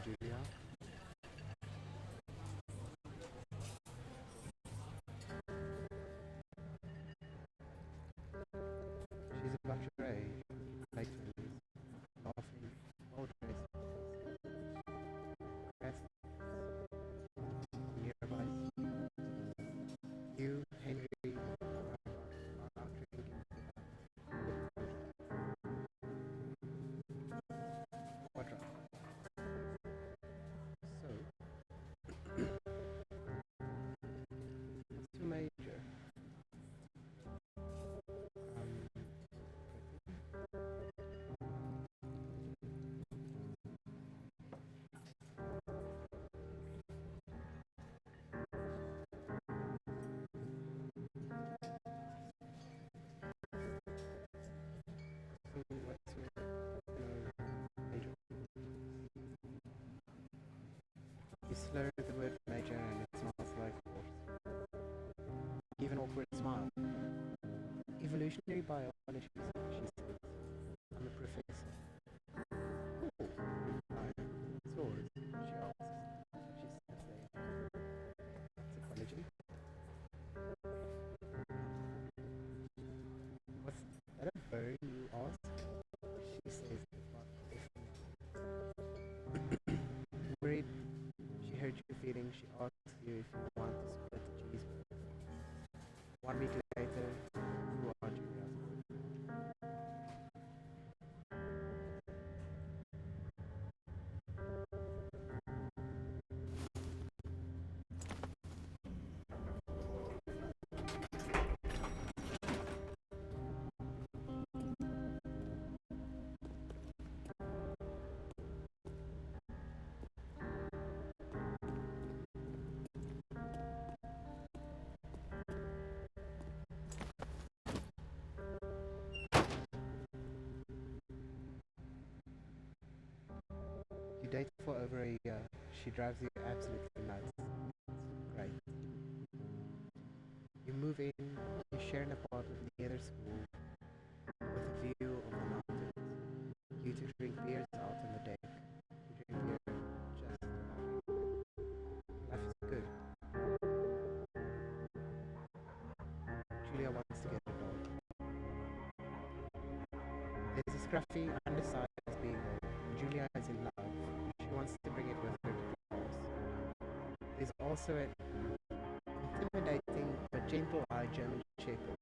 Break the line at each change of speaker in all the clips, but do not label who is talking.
Julia. She's about your age, late 20s, laughing, well dressed, dressed nearby. You, Henry, are out drinking quadra. So, what's your major? Um, so what's your major? You slur the word major and it smells like horse. Give an awkward smile. Evolutionary biology, she says. I'm a professor. Cool. It's yours, she asks. She says psychology. What's that a bird, you ask? She says worried she hurt your feelings, she asks you if you want to split the cheese. 1 week later, you are Julia's. You date for over a year. She drives you absolutely nuts. Great. You move in, you share an apartment near their school with a view of the mountains. You two drink beers out on the deck. You drink beer just laughing. Life is good. Julia wants to get a dog. There's a scruffy, undersized beagle. Julia is in love. She wants to bring it with her to Paris. There's also an intimidating but gentle-eyed German shepherd.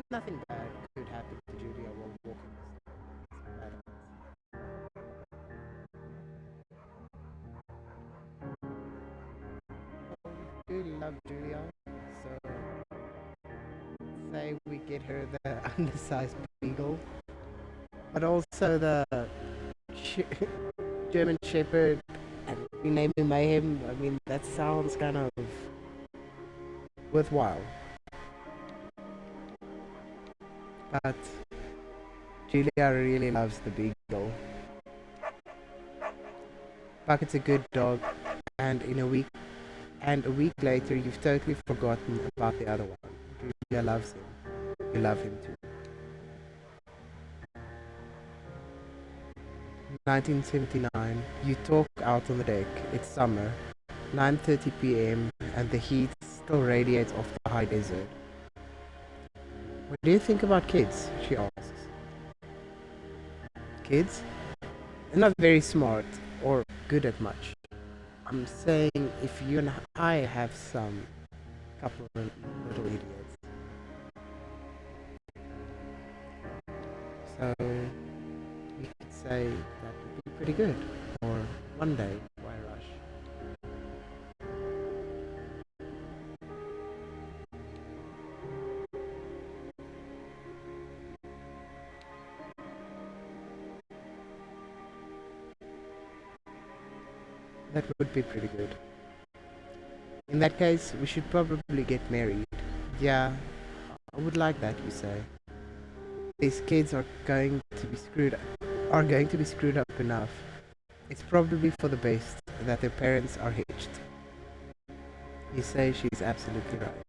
Nothing bad could happen to Julia while walking this ladder. Do love Julia, so say we get her the undersized beagle, but also the German Shepherd, and we name him Mayhem. I mean, that sounds kind of worthwhile. But Julia really loves the beagle. Bucket's a good dog, and a week later, you've totally forgotten about the other one. Julia loves him. You love him too. 1979. You talk out on the deck. It's summer. 9:30 p.m. and the heat still radiates off the high desert. What do you think about kids? She asks. Kids? They're not very smart or good at much. I'm saying if you and I have some couple of little idiots. So you could say that would be pretty good. Or one day, why rush? That would be pretty good. In that case, we should probably get married. Yeah, I would like that, you say. These kids are going to be screwed up enough. It's probably for the best that their parents are hitched. You say she's absolutely right.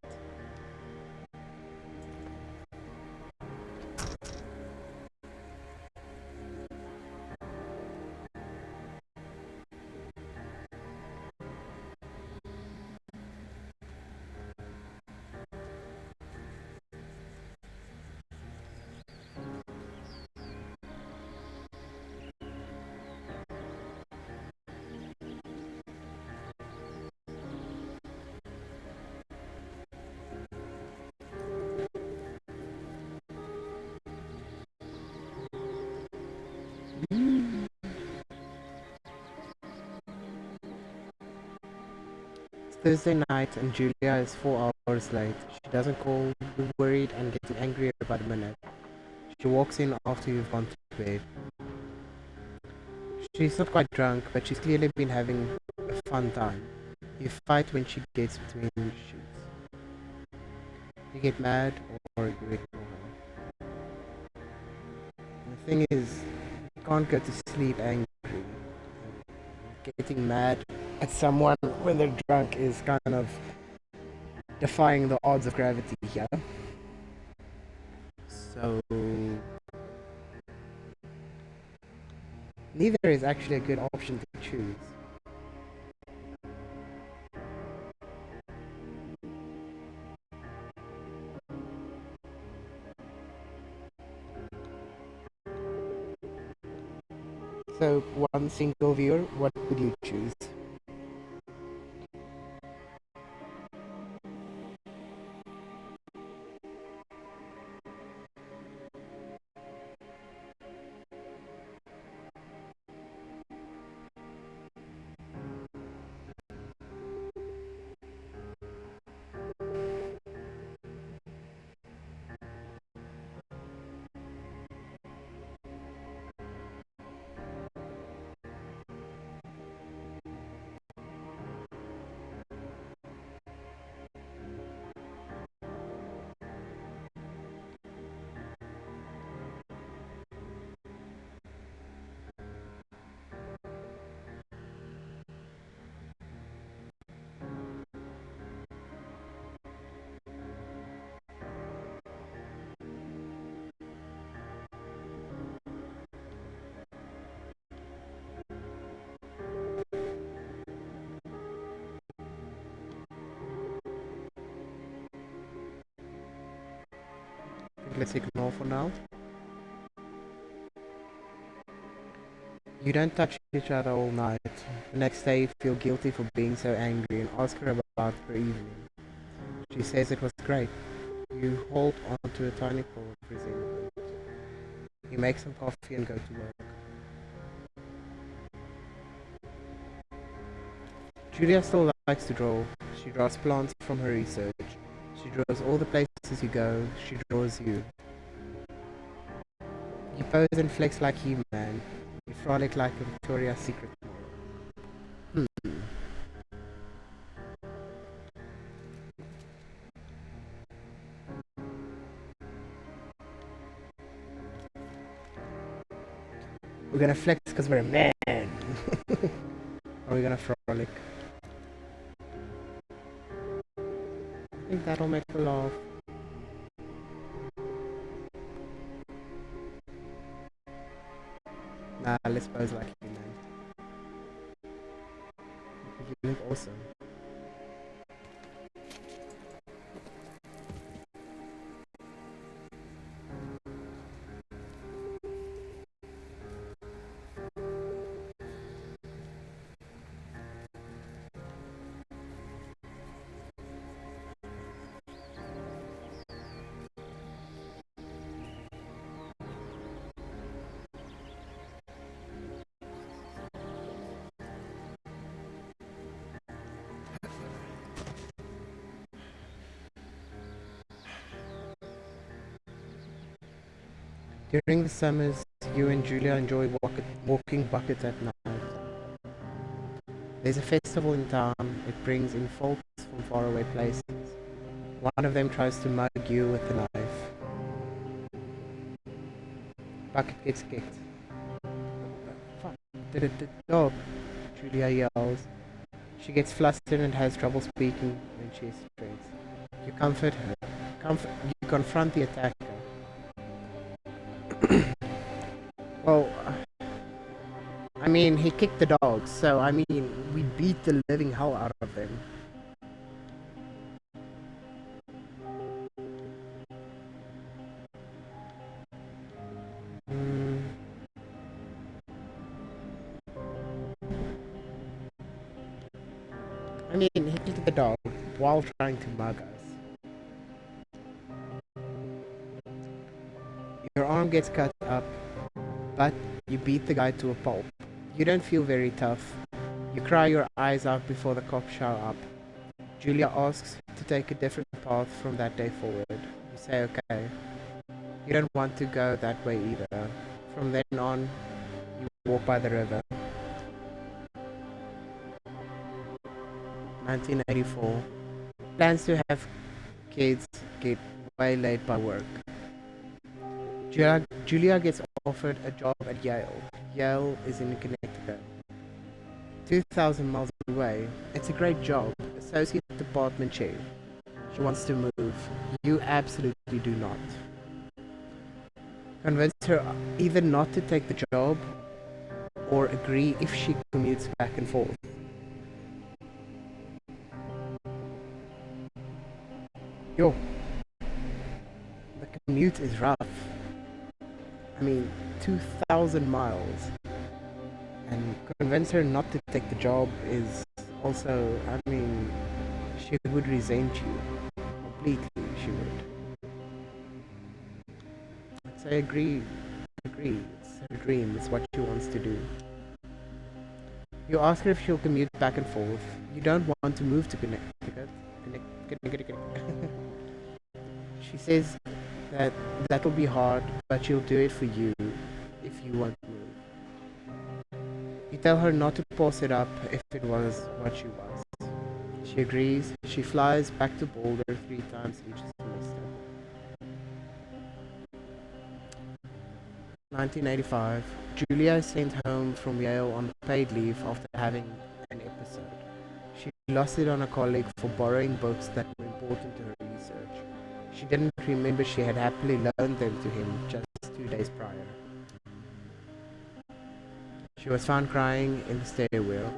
It's Thursday night and Julia is 4 hours late. She doesn't call, you're worried and getting angry about a minute. She walks in after you've gone to bed. She's not quite drunk, but she's clearly been having a fun time. You fight when she gets between your shoes. You get mad or you ignore her. And the thing is, you can't go to sleep angry. Getting mad at someone when they're drunk is kind of defying the odds of gravity here. So neither is actually a good option to choose. So one single viewer, what would you choose? Let's ignore for now. You don't touch each other all night. The next day you feel guilty for being so angry and ask her about her evening. She says it was great. You hold on to a tiny pool of resentment. You make some coffee and go to work. Julia still likes to draw. She draws plants from her research. She draws all the places you go. She draws you. You pose and flex like He-Man. You frolic like a Victoria's Secret model. We're gonna flex because we're a man. Or we're gonna frolic. I think that'll make her laugh. Nah, let's pose like He-Man. You look awesome. During the summers, you and Julia enjoy walking buckets at night. There's a festival in town. It brings in folks from faraway places. One of them tries to mug you with a knife. Bucket gets kicked. Fuck, did it dog? Julia yells. She gets flustered and has trouble speaking when she is stressed. You comfort her. You confront the attacker. Well, I mean, he kicked the dogs, so I mean, we beat the living hell out of them. I mean, he kicked the dog while trying to mug us. Your arm gets cut up, but You beat the guy to a pulp. You don't feel very tough. You cry your eyes out before the cops show up. Julia asks to take a different path from that day forward. You say okay. You don't want to go that way either. From then on, you walk by the river. 1984. Plans to have kids get waylaid by work. Julia gets offered a job at Yale. Yale is in Connecticut, 2,000 miles away. It's a great job, associate department chair. She wants to move. You absolutely do not. Convince her either not to take the job or agree if she commutes back and forth. Yo, the commute is rough. I mean, 2,000 miles. And convince her not to take the job is also, I mean, she would resent you. Completely, she would. I'd say agree. It's her dream, it's what she wants to do. You ask her if she'll commute back and forth. You don't want to move to Connecticut. She says that that'll be hard, but she'll do it for you if you won't move. You tell her not to pass it up if it was what she was. She agrees. She flies back to Boulder 3 times each semester. 1985. Julia is sent home from Yale on paid leave after having an episode. She lost it on a colleague for borrowing books that were important to her research. She didn't remember she had happily loaned them to him just 2 days prior. She was found crying in the stairwell.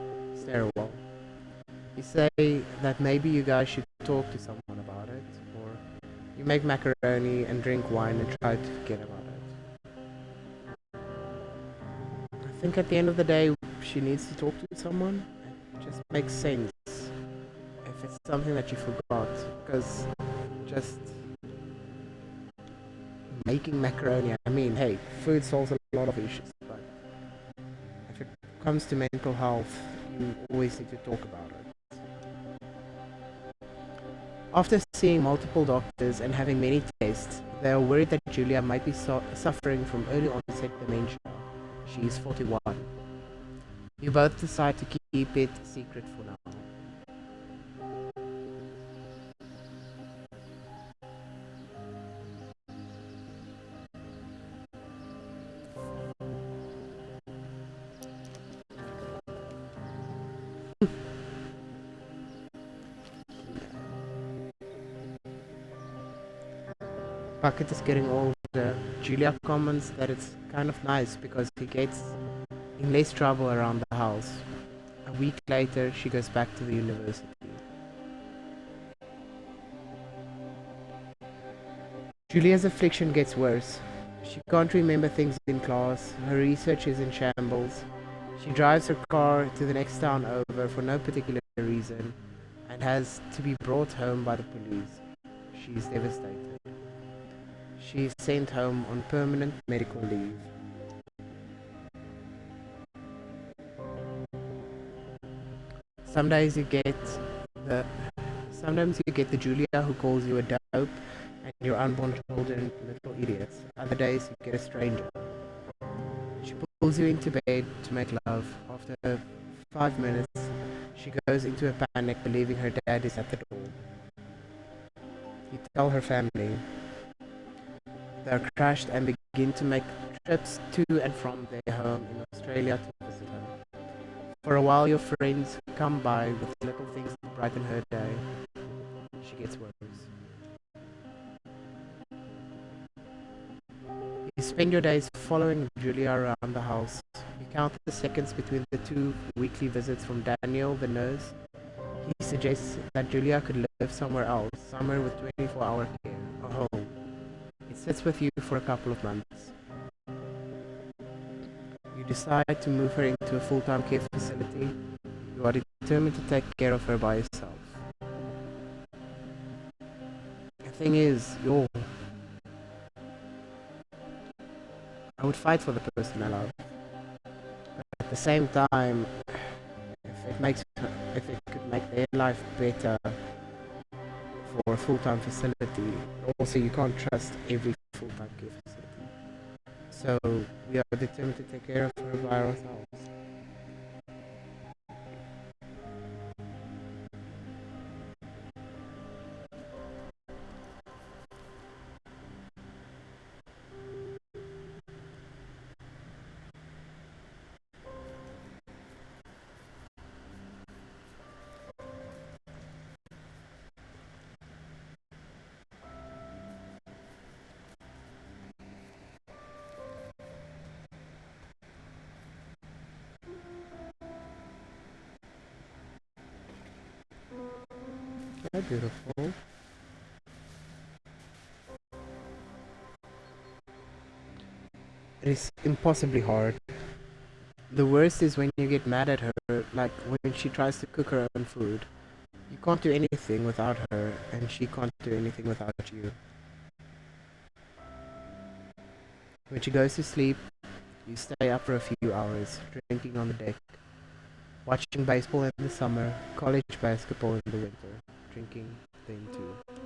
You say that maybe you guys should talk to someone about it, or you make macaroni and drink wine and try to forget about it. I think at the end of the day, she needs to talk to someone. It just makes sense if it's something that you forgot, because just making macaroni, I mean, hey, food solves a lot of issues, but if it comes to mental health, you always need to talk about it. After seeing multiple doctors and having many tests, they are worried that Julia might be suffering from early onset dementia. She is 41. You both decide to keep it secret for now. Bucket is getting older. Julia comments that it's kind of nice because he gets in less trouble around the house. A week later, she goes back to the university. Julia's affliction gets worse. She can't remember things in class. Her research is in shambles. She drives her car to the next town over for no particular reason and has to be brought home by the police. She is devastated. She is sent home on permanent medical leave. Sometimes you get the Julia who calls you a dope and your unborn children little idiots. Other days you get a stranger. She pulls you into bed to make love. After 5 minutes, she goes into a panic, believing her dad is at the door. You tell her family. They are crushed and begin to make trips to and from their home in Australia to visit her. For a while, your friends come by with little things to brighten her day. She gets worse. You spend your days following Julia around the house. You count the seconds between the 2 weekly visits from Daniel, the nurse. He suggests that Julia could live somewhere else, somewhere with 24-hour care, a home. It sits with you for a couple of months. You decide to move her into a full-time care facility. You are determined to take care of her by yourself. The thing is, I would fight for the person I love. the same time, if it could make their life better for a full-time facility, also you can't trust every full-time care facility. So we are determined to take care of her by ourselves. Yeah, beautiful. It is impossibly hard. The worst is when you get mad at her, like when she tries to cook her own food. You can't do anything without her, and she can't do anything without you. When she goes to sleep, you stay up for a few hours, drinking on the deck, watching baseball in the summer, college basketball in the winter, drinking then too.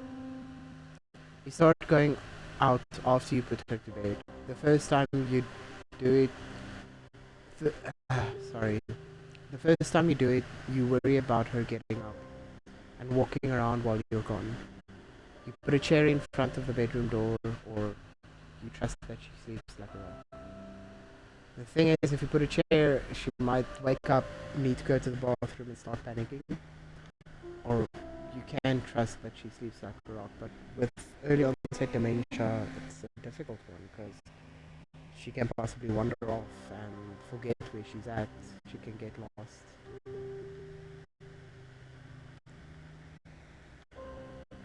You start going out after you put her to bed. The first time you do it, th- sorry, the first time you do it, you worry about her getting up and walking around while you're gone. You put a chair in front of the bedroom door, or you trust that she sleeps like a rock. The thing is, if you put a chair, she might wake up, need to go to the bathroom and start panicking. Or you can trust that she sleeps like a rock, but with early onset dementia, it's a difficult one because she can possibly wander off and forget where she's at. She can get lost.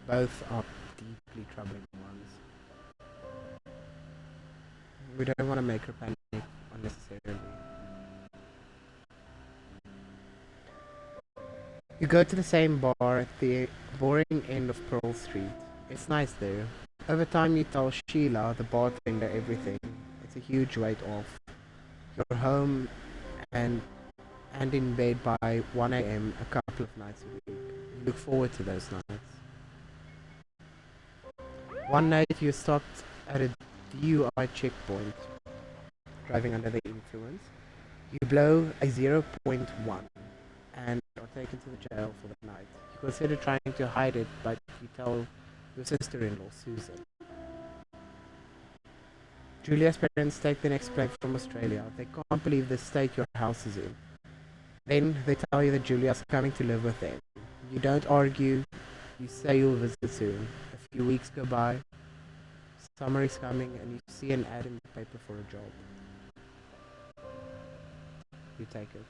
Both are deeply troubling ones. We don't want to make her panic unnecessarily. You go to the same bar at the boring end of Pearl Street. It's nice there. Over time you tell Sheila, the bartender, everything. It's a huge weight off. You're home and in bed by 1 a.m. a couple of nights a week. You look forward to those nights. One night you stopped at a DUI checkpoint, driving under the influence. You blow a zero point 0.1 and are taken to the jail for the night. You consider trying to hide it, but you tell your sister-in-law, Susan. Julia's parents take the next plane from Australia. They can't believe the state your house is in. Then they tell you that Julia's coming to live with them. You don't argue. You say you'll visit soon. A few weeks go by. Summer is coming and you see an ad in the paper for a job. You take it.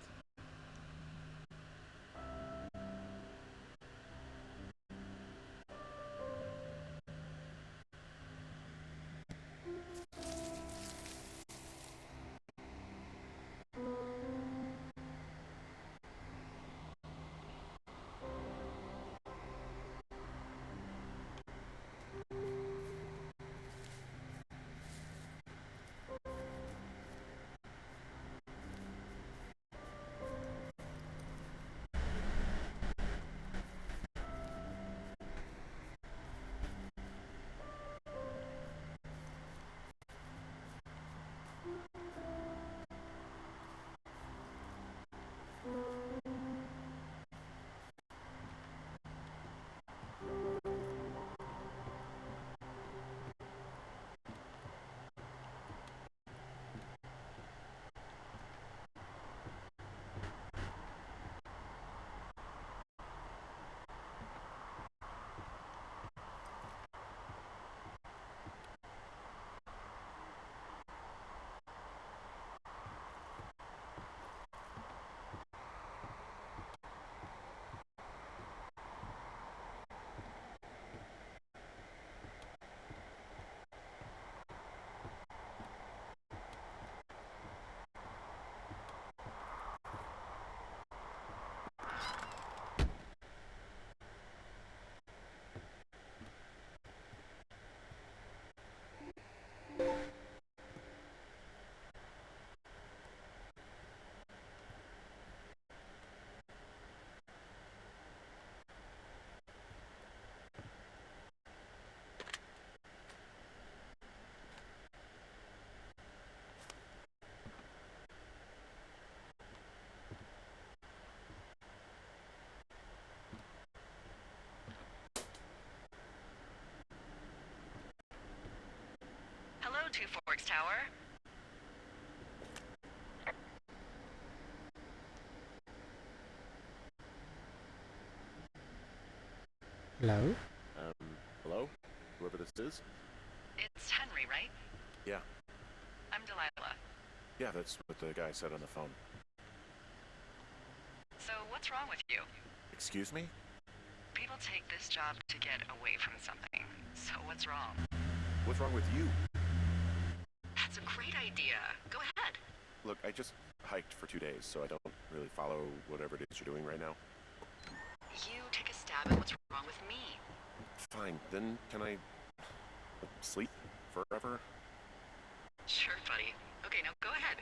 tower?
Hello?
Hello? Whoever this is?
It's Henry, right?
Yeah.
I'm Delilah.
Yeah, that's what the guy said on the phone.
So what's wrong with you?
Excuse me?
People take this job to get away from something. So what's wrong?
What's wrong with you?
That's a great idea. Go ahead.
Look, I just hiked for 2 days, so I don't really follow whatever it is you're doing right now.
You take a stab at what's wrong with me.
Fine, then can I sleep forever?
Sure, buddy. Okay, now go ahead.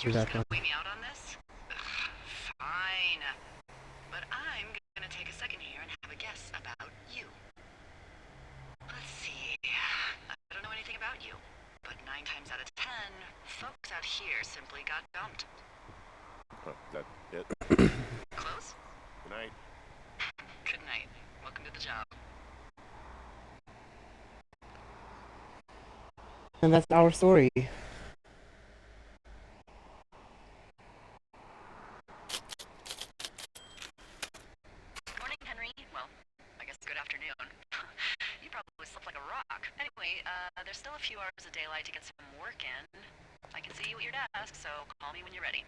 You're just gonna wait me out on this? Ugh, fine. But I'm gonna take a second here and have a guess about you. Let's see. I don't know anything about you, but 9 times out of 10, folks out here simply got dumped.
Oh, that it?
Close?
Good night.
Good night. Welcome to the job.
And that's our story.
Morning, Henry. Well, I guess good afternoon. You probably slept like a rock. Anyway, there's still a few hours of daylight to get some work in. I can see you at your desk, so call me when you're ready.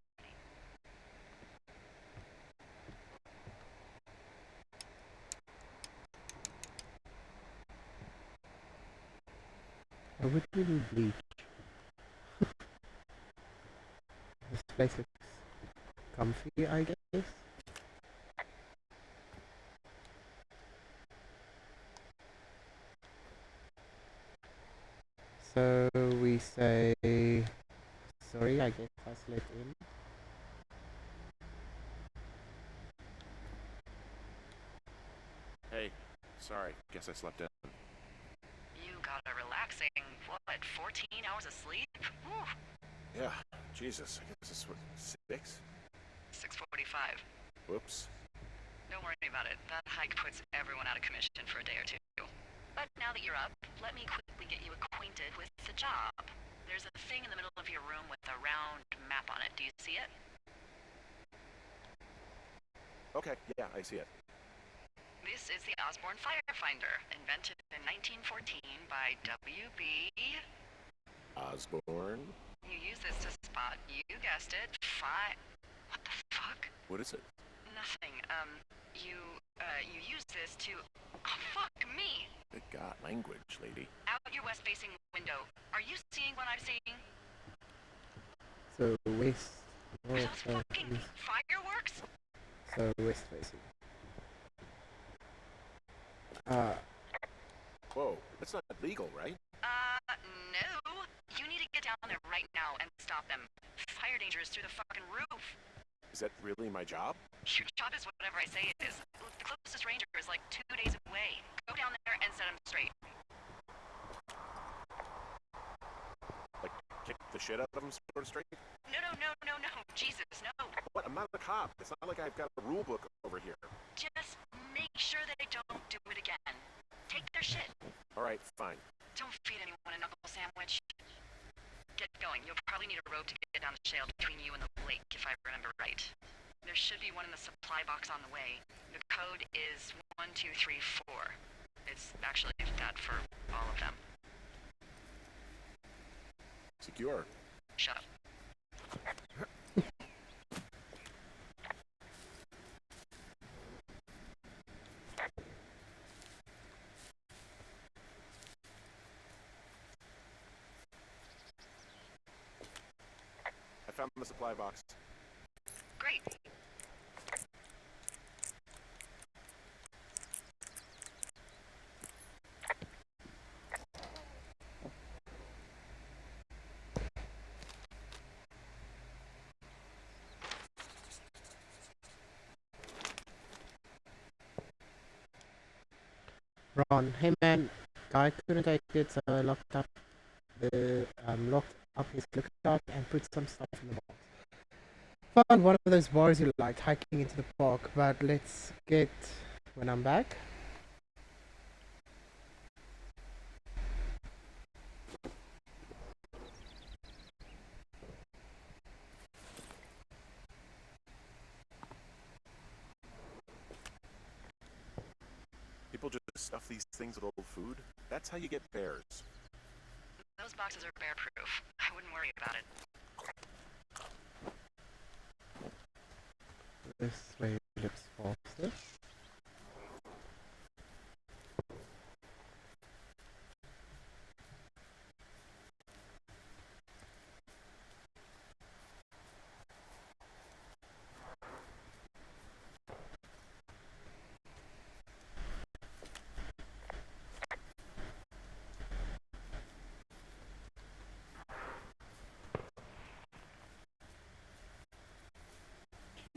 I would really bleach. This place looks comfy, I guess. So we say sorry, I guess I slept in.
Hey, sorry, guess I slept in.
You got a relaxing, what, 14 hours of sleep? Whew.
Yeah, Jesus, I guess it's what, 6?
6:45.
Whoops.
Don't worry about it. That hike puts everyone out of commission for a day or two. But now that you're up, let me quickly get you acquainted with the job. There's a thing in the middle of your room with a round map on it. Do you see it?
Okay, yeah, I see it.
This is the Osborne Firefinder, invented in 1914 by W.B.
Osborne?
You use this to spot, you guessed it, What the fuck?
What is it?
Nothing. You use this to... Oh, fuck me!
Good God, language, lady.
Out your west-facing window. Are you seeing what I'm seeing?
So west,
Are
north,
those
south,
fucking
east.
fireworks?
So west facing.
Whoa, that's not legal, right?
No. You need to get down there right now and stop them. Fire danger is through the fucking roof.
Is that really my job?
Your job is whatever I say it is. The closest ranger is like 2 days away. Go down there and set him straight.
Like, kick the shit out of him, sort of straight?
No. Jesus, no.
What? I'm not a cop. It's not like I've got a rule book over here.
Just make sure they don't do it again. Take their shit.
All right, fine.
Don't feed anyone a knuckle sandwich. Get going. You'll probably need a rope to get down the shale between you and the lake, if I remember right. There should be one in the supply box on the way. The code is 1234. It's actually that for all of them.
Secure.
Shut up.
I found the supply box.
Great.
Ron, hey man, guy couldn't take it, so I locked up his lookout and put some stuff in the box. Found one of those bars you like hiking into the park, but let's get when I'm back.
People just stuff these things with old food. That's how you get bears.
Those boxes are bear-proof. I wouldn't worry about it.
This way looks faster.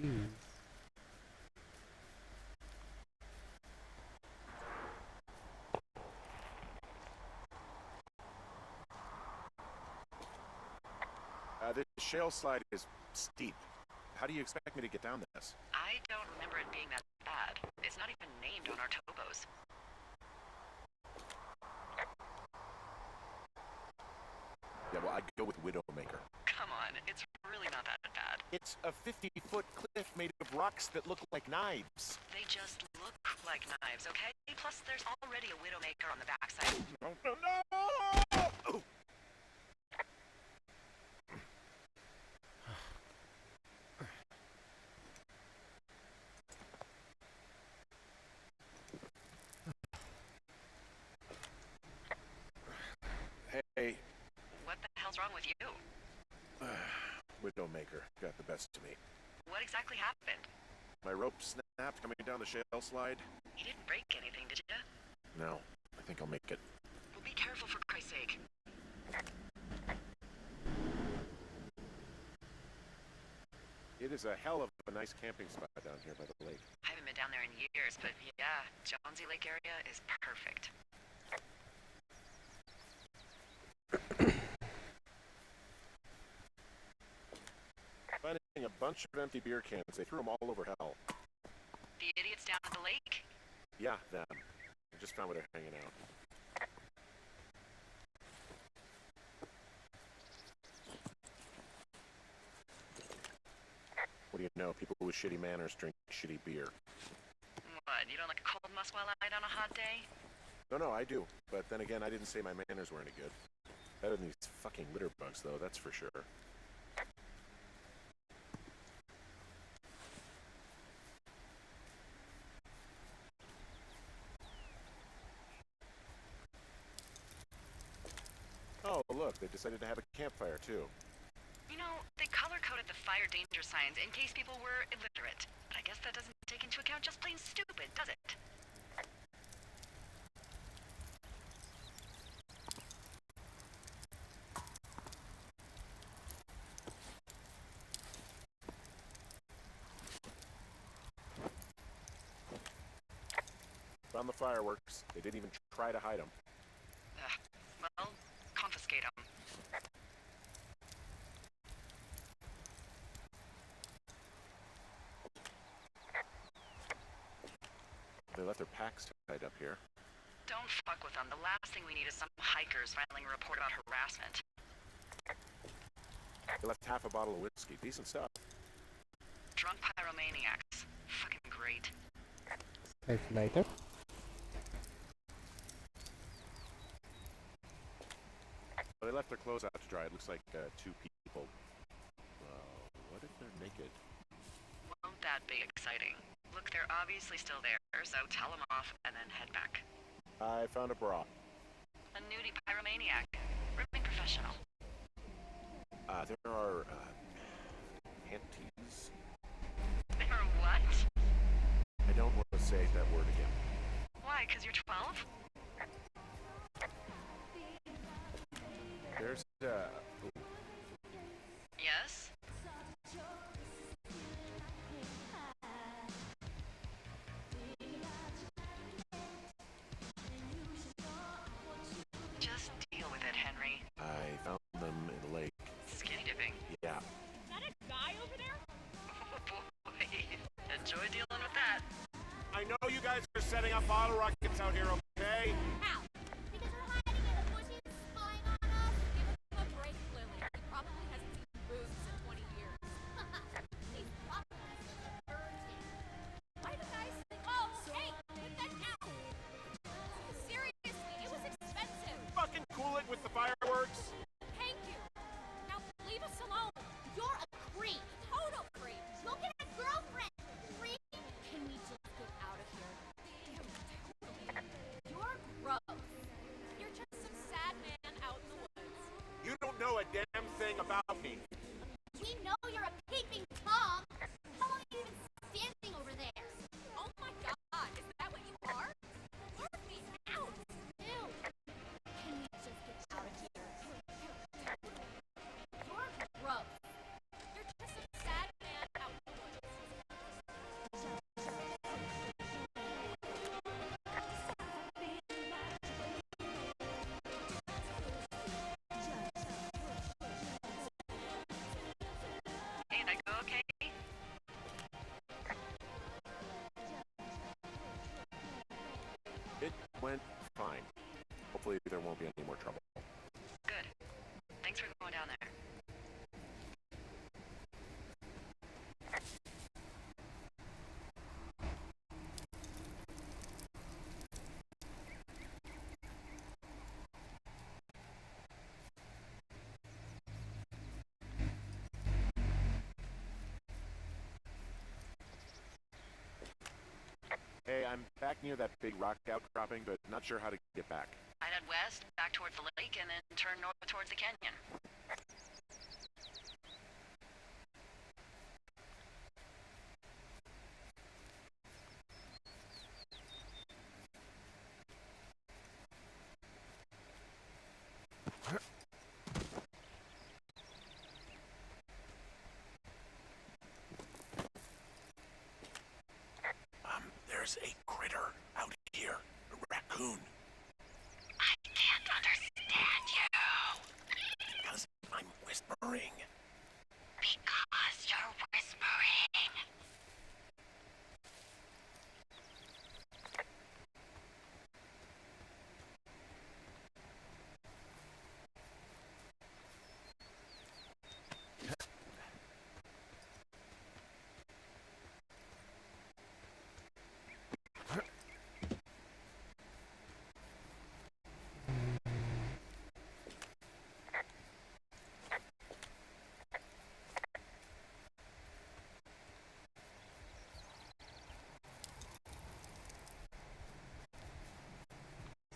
Jeez.
This shale slide is steep. How do you expect me to get down this?
I don't remember it being that bad. It's not even named on our topos.
Yeah, well, I'd go with Widowmaker.
Come on, it's really not that bad.
It's a 50-foot cliff made of rocks that look like knives.
They just look like knives, okay? Plus, there's already a Widowmaker on the backside.
No, no, no! Oh. Hey.
What the hell's wrong with you?
Widowmaker got the best of me.
What exactly happened?
My rope snapped coming down the shale slide.
You didn't break anything, did you?
No, I think I'll make it.
Well, be careful for Christ's sake.
It is a hell of a nice camping spot down here by the lake.
I haven't been down there in years, but yeah, Johnsy Lake area is perfect.
Finding a bunch of empty beer cans. They threw them all over hell.
The idiots down at the lake?
Yeah, them. I just found where they're hanging out. What do you know? People with shitty manners drink shitty beer.
What, you don't like a cold Muswell light on a hot day?
No, I do. But then again, I didn't say my manners were any good. Better than these fucking litter bugs, though, that's for sure. Oh, look, they decided to have a campfire, too.
You know, they color-coded the fire danger signs in case people were illiterate. But I guess that doesn't take into account just plain stupid, does it?
Found the fireworks. They didn't even try to hide them.
Well, confiscate them.
They left their packs tied up here.
Don't fuck with them. The last thing we need is some hikers filing a report about harassment.
They left half a bottle of whiskey. Decent stuff.
Drunk pyromaniacs. Fucking great.
Save later.
Well, they left their clothes out to dry. It looks like two people. What if they're naked?
Won't that be exciting? Look, they're obviously still there, so tell them off and then head back.
I found a bra.
A nudie pyromaniac. Ripping professional.
There are, panties.
They're what?
I don't want to say that word again.
Why, 'cause you're 12?
There's,
Yes? Just deal with it, Henry.
I found them in the lake. I know you guys are setting up bottle rockets out here, okay?
How? Because we're hiding in the bushes, spying on us? Give him a break, Lily. He probably hasn't seen boobs in 20 years. These rockets are dirty. Why do guys think... Oh, hey! Put that down! Seriously, it was expensive.
Fucking cool it with the fireworks.
Thank you. Now leave us alone. You're a creep. Total creep. Go get a girlfriend. Creep. Can we just get out of here? You're gross. You're just some sad man out in the woods.
You don't know a damn thing about me.
We know you're a peeping Tom. How long are you even standing over there? Oh my god, is that what you are? Let me out. Ew. Can we just get out of here? You're gross. You're just some sad man out in the woods.
Hey, that go okay?
It went fine. Hopefully there won't be any more trouble.
Good. Thanks for going down there.
Hey, I'm back near that big rock outcropping, but not sure how to get back.
I'd head west, back towards the lake, and then turn north towards the canyon.
There's a critter out here. A raccoon.
I can't understand you.
Because I'm whispering.
Because you're whispering.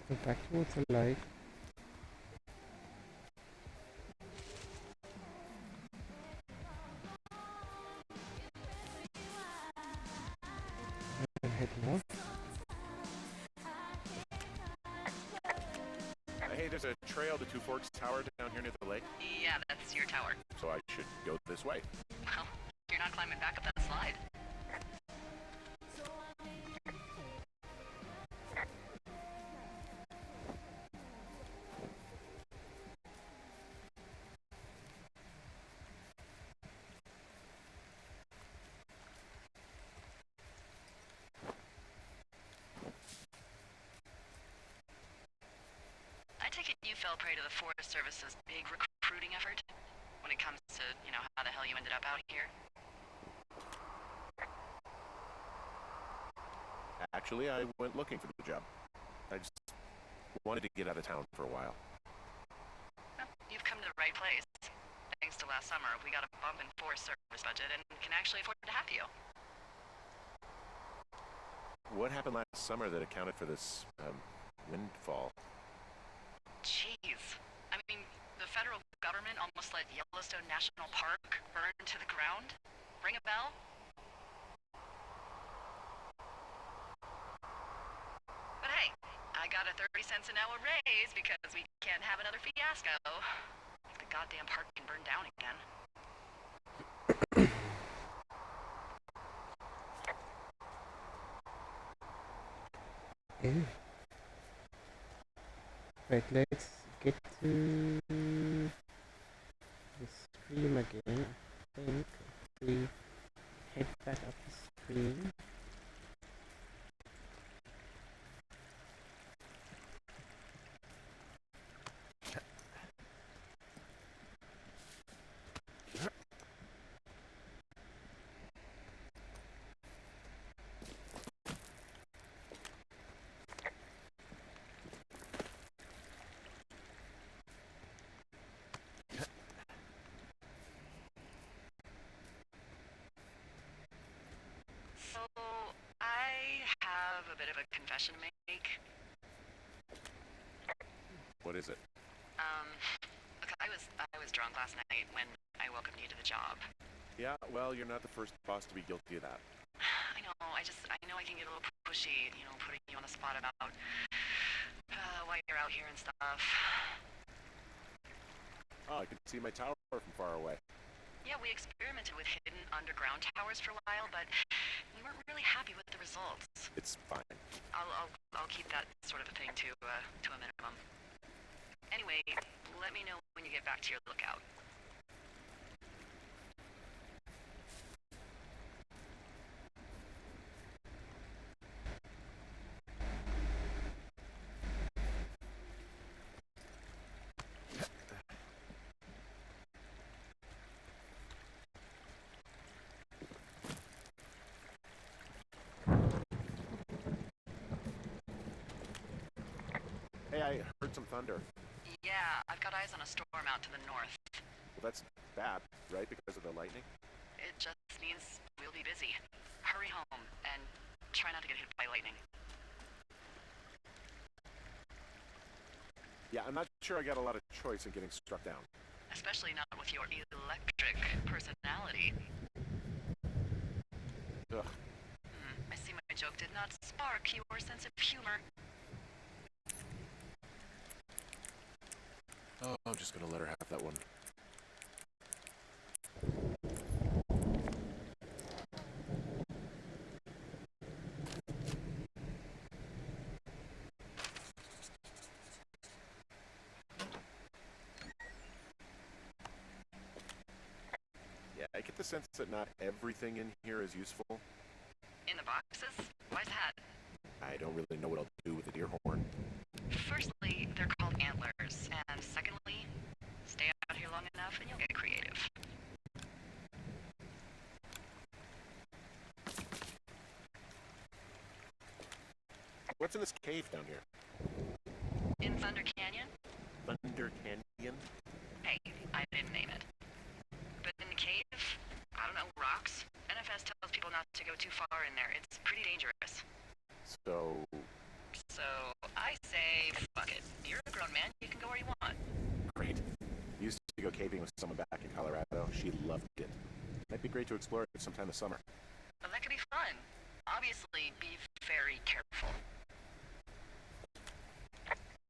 Go back towards the lake. And head north.
Hey, there's a trail to Two Forks Tower down here near the lake,
Yeah, that's your tower.
so I should go this way.
Well, you're not climbing back up that slide. I take it you fell prey to the Forest Service's big recruiting effort when it comes to, how the hell you ended up out here.
Actually, I went looking for the job. I just wanted to get out of town for a while.
Well, you've come to the right place. Thanks to last summer, we got a bump in Forest Service budget and can actually afford to have you.
What happened last summer that accounted for this, windfall?
Jeez. I mean, the federal government almost let Yellowstone National Park burn to the ground? Ring a bell? But hey, I got a 30 cents an hour raise because we can't have another fiasco. Like the goddamn park can burn down again.
Ew. Right, let's get to the stream again. I think we head back up the stream.
confession to make.
What is it?
Look, I was drunk last night when I welcomed you to the job.
Yeah, well, you're not the first boss to be guilty of that.
I know, I know I can get a little pushy, putting you on the spot about why you're out here and stuff.
Oh, I could see my tower from far away.
Yeah, we experimented with hidden underground towers for a while, but we weren't really happy with the results.
It's fine.
I'll keep that sort of a thing to a minimum. Anyway, let me know when you get back to your lookout.
Hey, I heard some thunder.
Yeah, I've got eyes on a storm out to the north.
Well, that's bad, right? Because of the lightning?
It just means we'll be busy. Hurry home, and try not to get hit by lightning.
Yeah, I'm not sure I got a lot of choice in getting struck down.
Especially not with your electric personality.
Ugh.
I see my joke did not spark your sense of humor.
Oh, I'm just gonna let her have that one. Yeah, I get the sense that not everything in here is useful.
In the boxes? Why's that?
I don't really know what I'll do with a deer horn.
Firstly, they're called antlers, and secondly, stay out here long enough and you'll get creative.
What's in this cave down here?
In Thunder Canyon?
Thunder Canyon?
Hey, I didn't name it. But in the cave, I don't know, rocks? NFS tells people not to go too far in there. It's pretty dangerous. So I say, fuck it. You're a grown man, you can go where you want.
Great. Used to go caving with someone back in Colorado. She loved it. Might be great to explore it sometime this summer.
Well, that could be fun. Obviously, be very careful.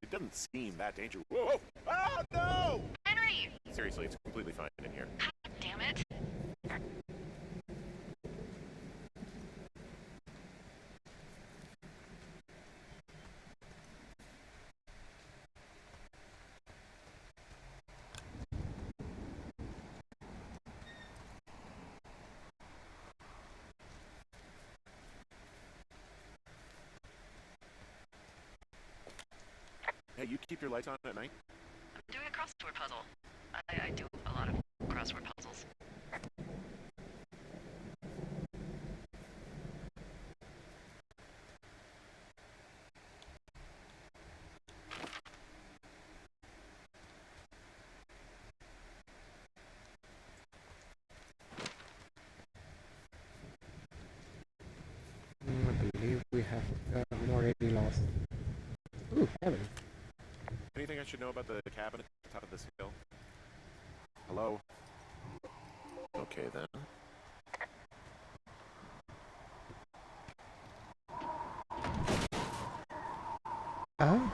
It doesn't seem that dangerous. Whoa! Oh, no!
Henry!
Seriously, it's completely fine in here.
God damn it.
Hey, you keep your lights on at night?
I'm doing a crossword puzzle. I do a lot of crossword puzzles.
I believe we have already lost. Ooh, heaven.
Anything I should know about the cabin at the top of this hill? Hello? Okay, then.
Oh?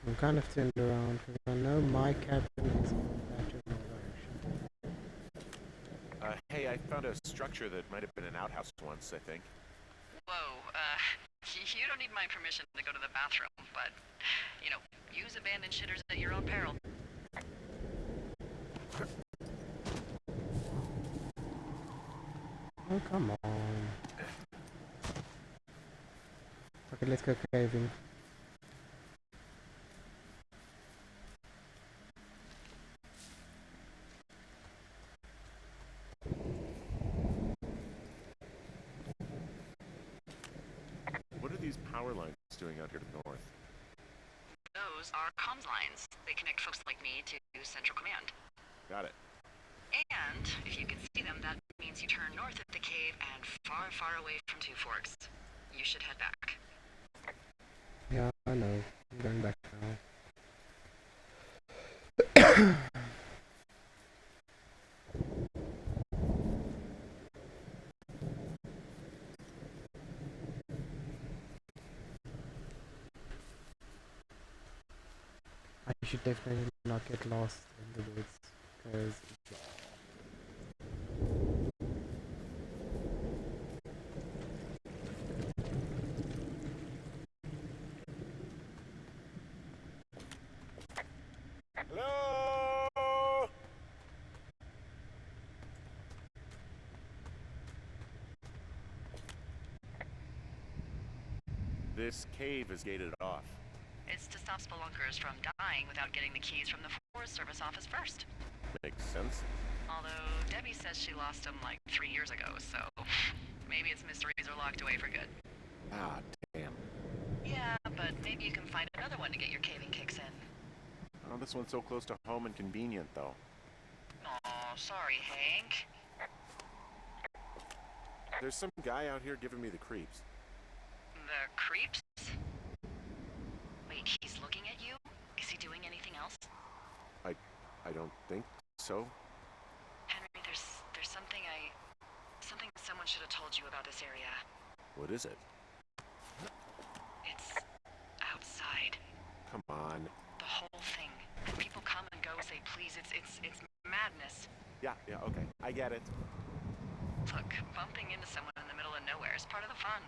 I'm kind of turned around because I know my cabin is in that general direction.
Hey, I found a structure that might have been an outhouse once, I think.
Whoa, you don't need my permission to go to the bathroom, but, use abandoned shitters at your own peril.
Oh, come on. Okay, let's go caving.
these power lines doing out here to the north?
Those are comms lines. They connect folks like me to Central Command.
Got it.
And if you can see them, that means you turn north of the cave and far, far away from Two Forks. You should head back.
Yeah, I know. I'm going back now. I should definitely not get lost in the woods, because
Hello? This cave is gated off.
It's to stop spelunkers from dying without getting the keys from the Forest Service office first.
Makes sense.
Although Debbie says she lost them like 3 years ago, so maybe its mysteries are locked away for good.
Ah, damn.
Yeah, but maybe you can find another one to get your caving kicks in.
Oh, this one's so close to home and convenient, though.
Aw, sorry, Hank.
There's some guy out here giving me the creeps.
The creeps? Wait, he's looking at you? Is he doing anything else?
I don't think so.
Henry, there's something someone should have told you about this area.
What is it?
It's outside.
Come on.
The whole thing. People come and go, say please. It's madness.
Yeah, okay. I get it.
Look, bumping into someone in the middle of nowhere is part of the fun.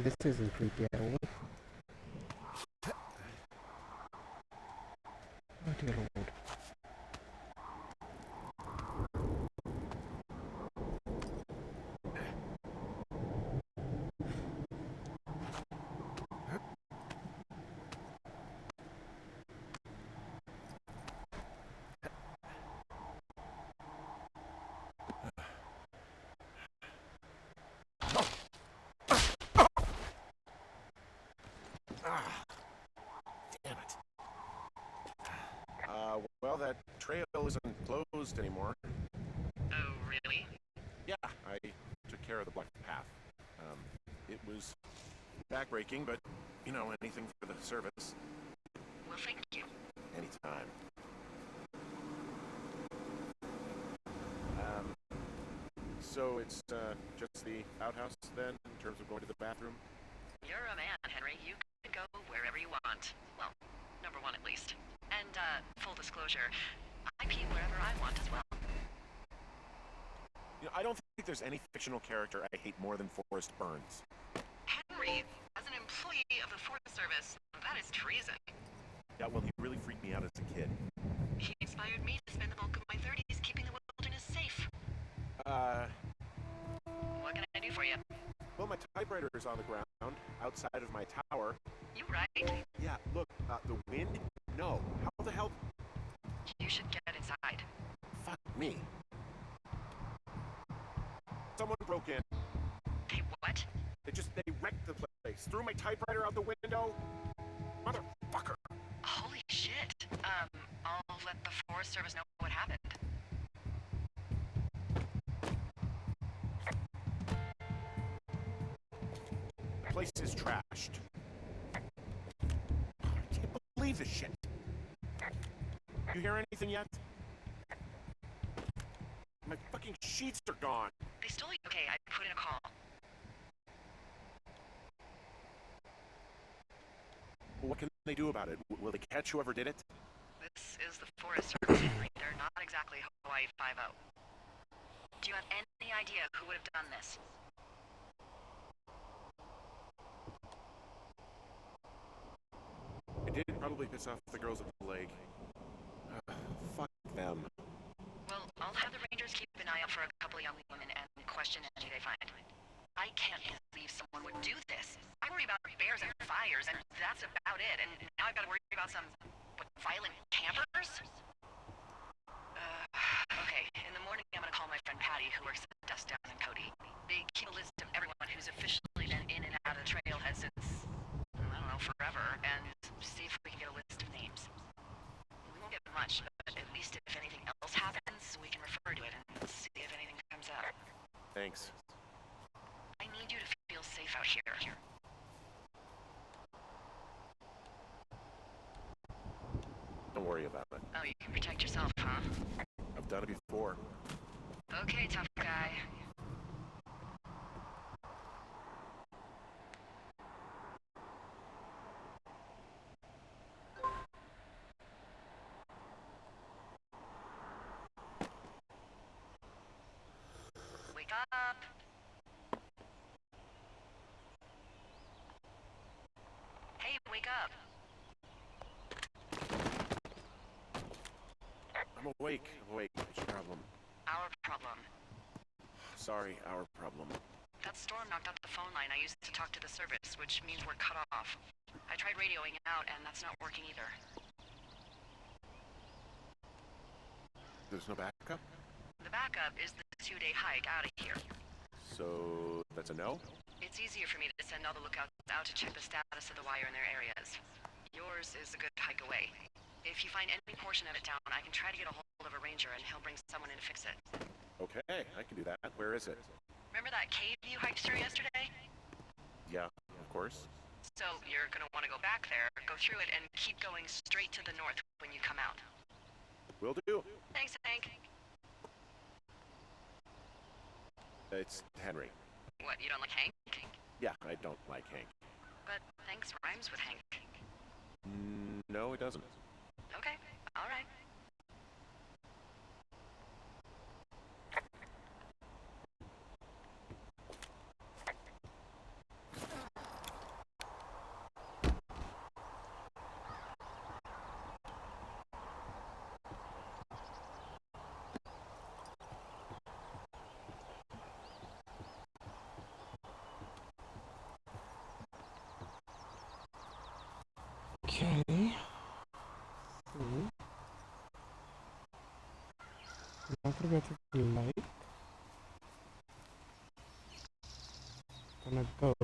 this isn't creepy at all. Oh dear lord.
Damn it. Well, that trail isn't closed anymore.
Oh, really?
Yeah, I took care of the blocked path. It was backbreaking, but, you know, anything for the service.
Well, thank you.
Anytime. So it's just the outhouse then, in terms of going to the bathroom?
You're a man, Henry. You can go wherever you want. Well, number one at least. And, full disclosure, I pee wherever I want as well.
You know, I don't think there's any fictional character I hate more than Forrest Burns.
Henry, as an employee of the Forest Service, that is treason.
Yeah, well, he really freaked me out as a kid.
He inspired me to spend the bulk of my 30s keeping the wilderness safe. What can I do for you?
Well, my typewriter is on the ground, outside of my tower.
You right.
Yeah, look, the wind? No. How the hell?
You should get inside.
Fuck me. Someone broke in.
They what?
They wrecked the place. Threw my typewriter out the window. Motherfucker.
Holy shit. I'll let the Forest Service know what happened.
The place is trashed. I can't believe this shit. You hear anything yet? My fucking sheets are gone.
They stole you. Okay, I put in a call.
What can they do about it? Will they catch whoever did it?
This is the Forest Service, Henry. They're not exactly Hawaii 5-0. Do you have any idea who would have done this?
It did probably piss off the girls at the lake. Fuck them.
Well, I'll have the Rangers keep an eye out for a couple of young women and question any they find. I can't believe someone would do this. I worry about bears and fires, and that's about it. And now I've got to worry about some, violent campers? Okay, in the morning I'm gonna call my friend Patty, who works at Dust Down in Cody. They keep a list of everyone who's officially been in and out of the trailhead since, I don't know, forever, and see if we can get a list of names. We won't get much, but at least if anything else happens, we can refer to it and see if anything comes out.
Thanks.
I need you to feel safe out here.
Don't worry about it.
Oh, you can protect yourself, huh?
I've done it before.
Okay, tough guy. Wake up! Hey, wake up!
I'm awake. What's your problem?
Our problem.
Sorry, our problem.
That storm knocked out the phone line I used to talk to the service, which means we're cut off. I tried radioing out, and that's not working either.
There's no backup?
The backup is the 2-day hike out of here.
So, that's a no?
It's easier for me to send all the lookouts out to check the status of the wire in their areas. Yours is a good hike away. If you find any portion of it down, I can try to get a hold of a ranger and he'll bring someone in to fix it.
Okay, I can do that. Where is it?
Remember that cave you hiked through yesterday?
Yeah, of course.
So you're gonna want to go back there, go through it, and keep going straight to the north when you come out.
Will do.
Thanks, Hank.
It's Henry.
What, you don't like Hank?
Yeah, I don't like Hank.
But thanks rhymes with Hank.
No, it doesn't.
Okay, all right.
Okay. So, now to go to the lake. Gonna go.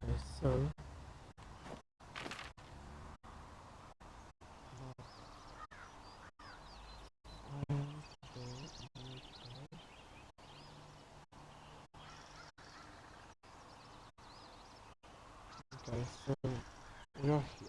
Okay, so. Okay, so you're here.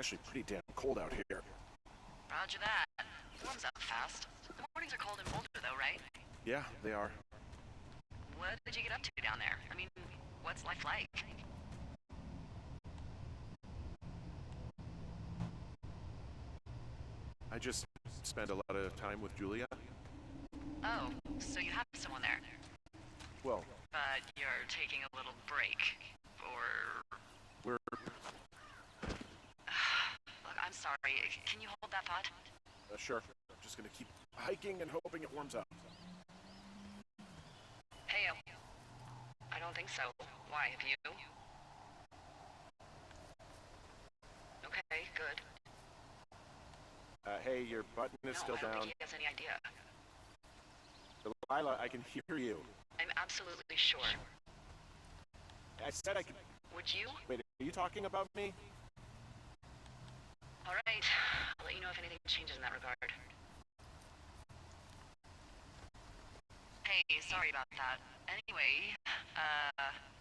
actually pretty damn cold out here.
Roger that. Warms up fast. The mornings are cold and colder though, right?
Yeah, they are.
What did you get up to down there? I mean, what's life like?
I just spent a lot of time with Julia.
Oh, so you have someone there.
Well,
But you're taking a little break. Or...
we're...
Look, I'm sorry. Can you hold that thought?
sure. I'm just gonna keep hiking and hoping it warms up.
Hey, I don't think so. Why, have you? Okay, good.
Hey, your button is still
I don't
down.
think he has any idea.
Delilah, I can hear you.
I'm absolutely sure.
I said I could...
Would you?
Wait, are you talking about me?
All right. I'll let you know if anything changes in that regard. Hey, sorry about that. Anyway,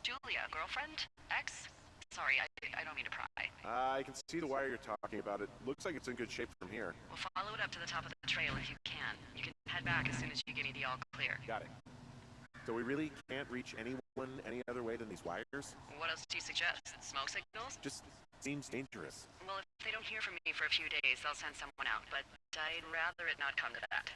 Julia, girlfriend? Ex? Sorry, I don't mean to pry.
I can see the wire you're talking about. It looks like it's in good shape from here.
We'll follow it up to the top of the trail if you can. You can head back as soon as you give me the all clear.
Got it. So we really can't reach anyone any other way than these wires?
What else do you suggest? Smoke signals?
Just seems dangerous.
Well, if they don't hear from me for a few days, they'll send someone out, but I'd rather it not come to that.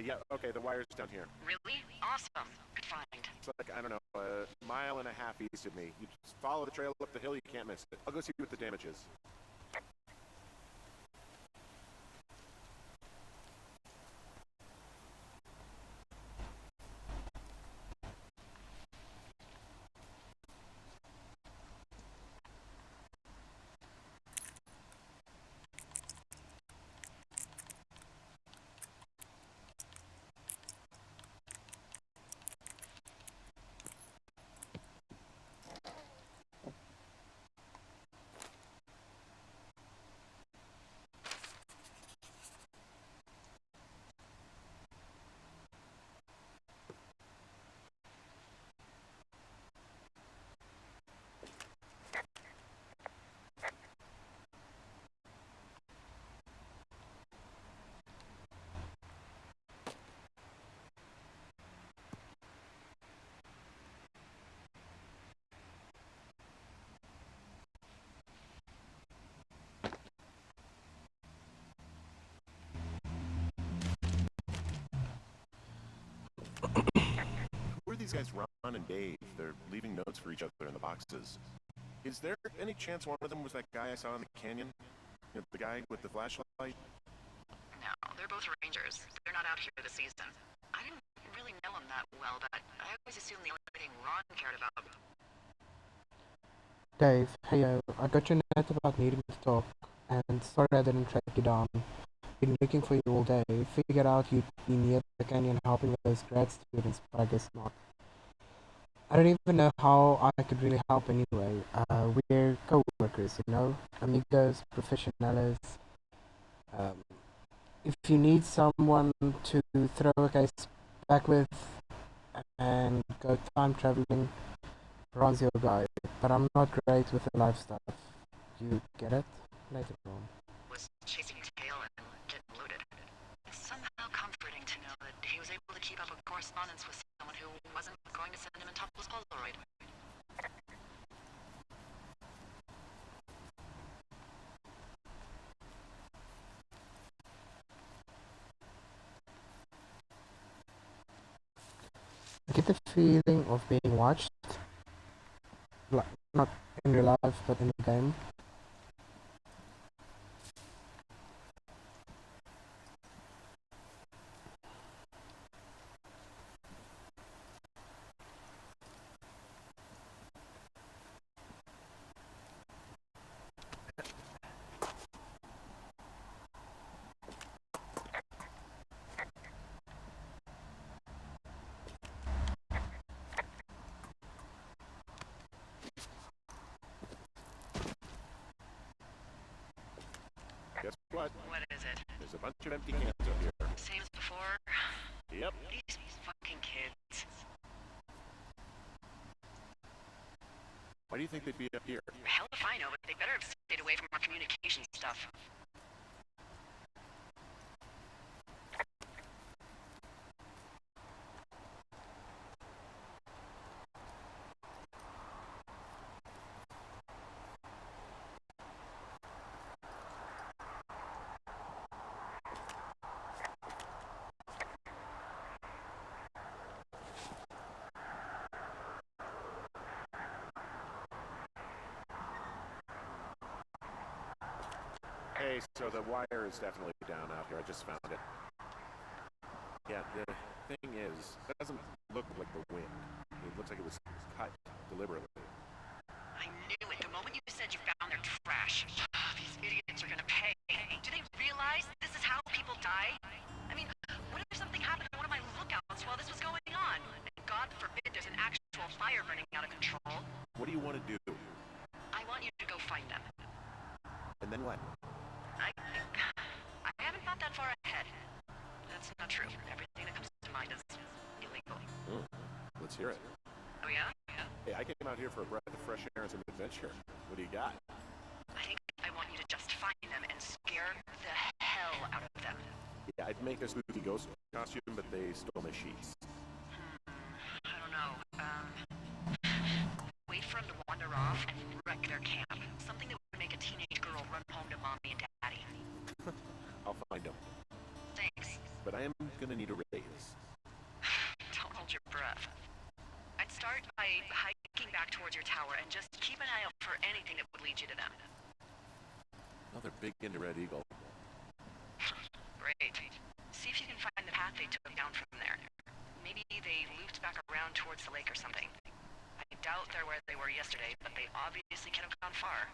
Yeah, okay, the wire's down here.
Really? Awesome. Good find.
It's like, I don't know, a mile and a half east of me. You just follow the trail up the hill, you can't miss it. I'll go see what the damage is. Who are these guys, Ron and Dave? They're leaving notes for each other in the boxes. Is there any chance one of them was that guy I saw in the canyon? You know, the guy with the flashlight?
No, they're both rangers. They're not out here this season. I didn't really know them that well, but I always assumed the only thing Ron cared about...
Dave, hey, I got your note about needing to talk, and sorry I didn't track you down. Been looking for you all day. Figured out you'd be near the canyon helping those grad students, but I guess not. I don't even know how I could really help anyway. We're co-workers, you know? Amigos, professionales. If you need someone to throw a case back with and go time traveling, Ron's your guy. But I'm not great with the life stuff. You get it? Later on.
Was was chasing tail and getting looted. It's somehow comforting to know that he was able to keep up a correspondence with someone who wasn't going to send him a topless Polaroid.
I get the feeling of being watched, like not in real life but in the game.
Guess what?
What is it?
There's a bunch of empty cans up here.
Same as before?
Yep.
These fucking kids.
Why do you think they'd be up here?
Hell if I know, but they better have stayed away from our communication stuff.
Hey, so the wire is definitely down out here. I just found it. Yeah, the thing is, that doesn't look like the wind. It looks like it was cut deliberately.
I knew it. The moment you said you found their trash. These idiots are gonna pay. Do they realize this is how people die? I mean, what if something happened to one of my lookouts while this was going on? And God forbid there's an actual fire burning out of control.
What do you want to do?
I want you to go find them.
And then what?
I haven't thought that far ahead. That's not true. Everything that comes to mind is illegal.
Let's hear it.
Oh yeah?
Hey, I came out here for a breath of fresh air and some adventure. What do you got?
I think I want you to just find them and scare the hell out of them.
Yeah, I'd make a spooky ghost costume, but they stole my sheets.
I don't know. Wait for them to wander off and wreck their camp. Something that would make a teenage girl run home to mommy and daddy.
I'll find them.
Thanks.
But I am gonna need a raise.
Don't hold your breath. I'd start by hiking back towards your tower and just keep an eye out for anything that would lead you to them.
Another big into Red Eagle.
Great. See if you can find the path they took down from there. Maybe they looped back around towards the lake or something. I doubt they're where they were yesterday, but they obviously can't have gone far.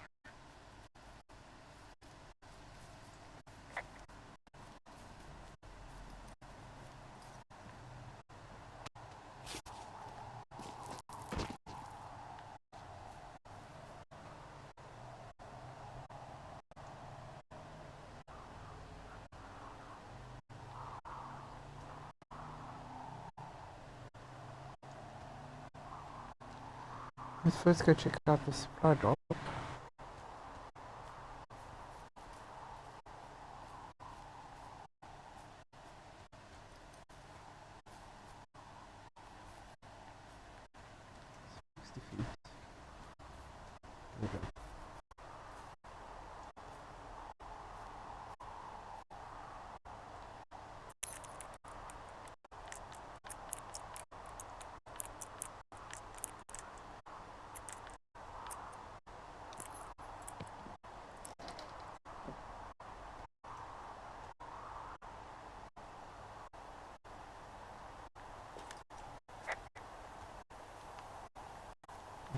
Let's first go check out the supply drop.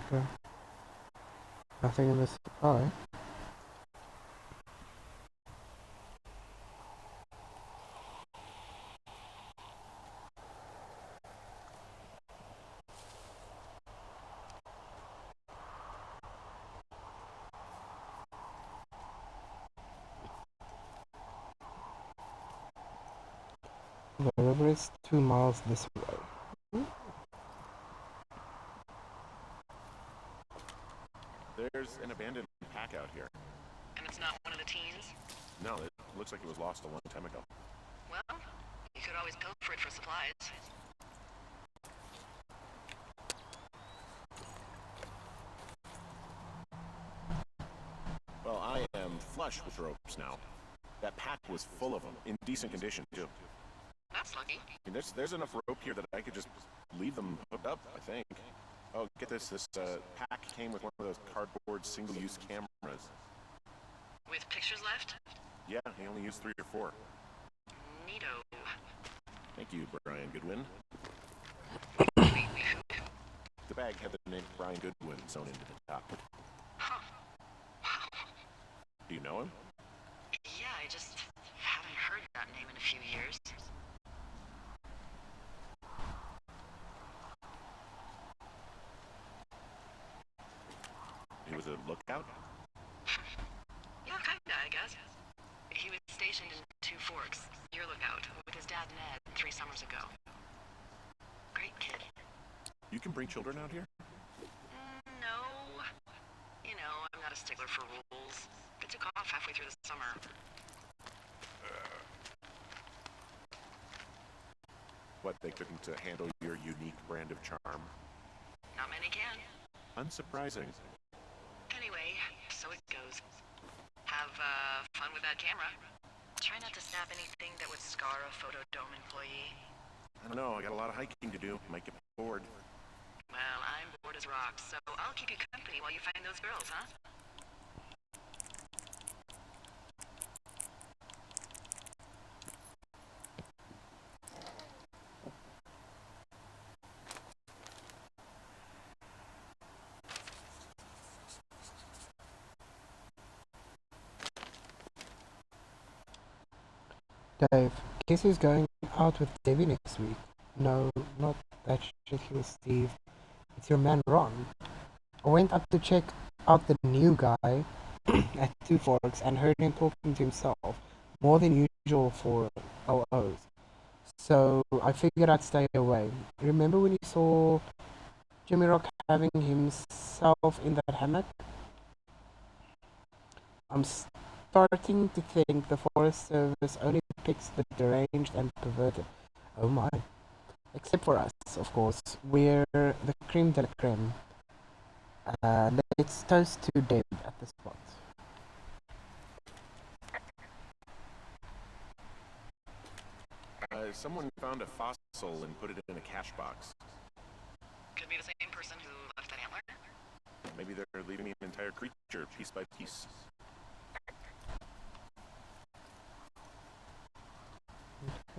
Okay. Nothing in the supply. The river is 2 miles this way.
There's an abandoned pack out here.
And it's It's not one of the teens?
No, it looks like it was lost a long time ago.
Well, you could always pilfer it for supplies.
Well, I am flush with ropes now. That pack was full of them, in decent condition, too.
That's lucky.
I mean, there's enough rope here that I could just leave them hooked up, I think. Oh, get this. This pack came with one of those cardboard single-use cameras.
With pictures left?
Yeah, he only used 3 or 4.
Neato.
Thank you, Brian Goodwin. The bag had the name Brian Goodwin sewn into the top.
Huh. Wow.
Do you know him?
Yeah, I just haven't heard that name in a few years.
He was a lookout?
Yeah, kinda, I guess. He was stationed in Two Forks, your lookout, with his dad Ned 3 summers ago. Great kid.
You can bring children out here?
No. You know, I'm not a stickler for rules. They took off halfway through the summer.
What, they couldn't handle your unique brand of charm?
Not many can.
Unsurprising.
Anyway, so it goes. Have fun with that camera. Try not to snap anything that would scar a Photodome employee.
I don't know, I got a lot of hiking to do. Might get bored.
Well, I'm bored as rocks, so I'll keep you company while you find those girls, huh?
Dave, guess who's going out with Debbie next week? No, not that shit, he was Steve. It's your man Ron. I went up to check out the new guy at Two Forks and heard him talking to himself, more than usual for OOs. So I figured I'd stay away. Remember when you saw Jimmy Rock having himself in that hammock? I'm starting to think the Forest Service only picks the deranged and perverted. Oh my. Except for us, of course. We're the creme de la creme. Let's toast to Deb at the spot.
Someone found a fossil and put it in a cash box.
Could be the same person who left that antler.
Maybe they're leaving the entire creature piece by piece.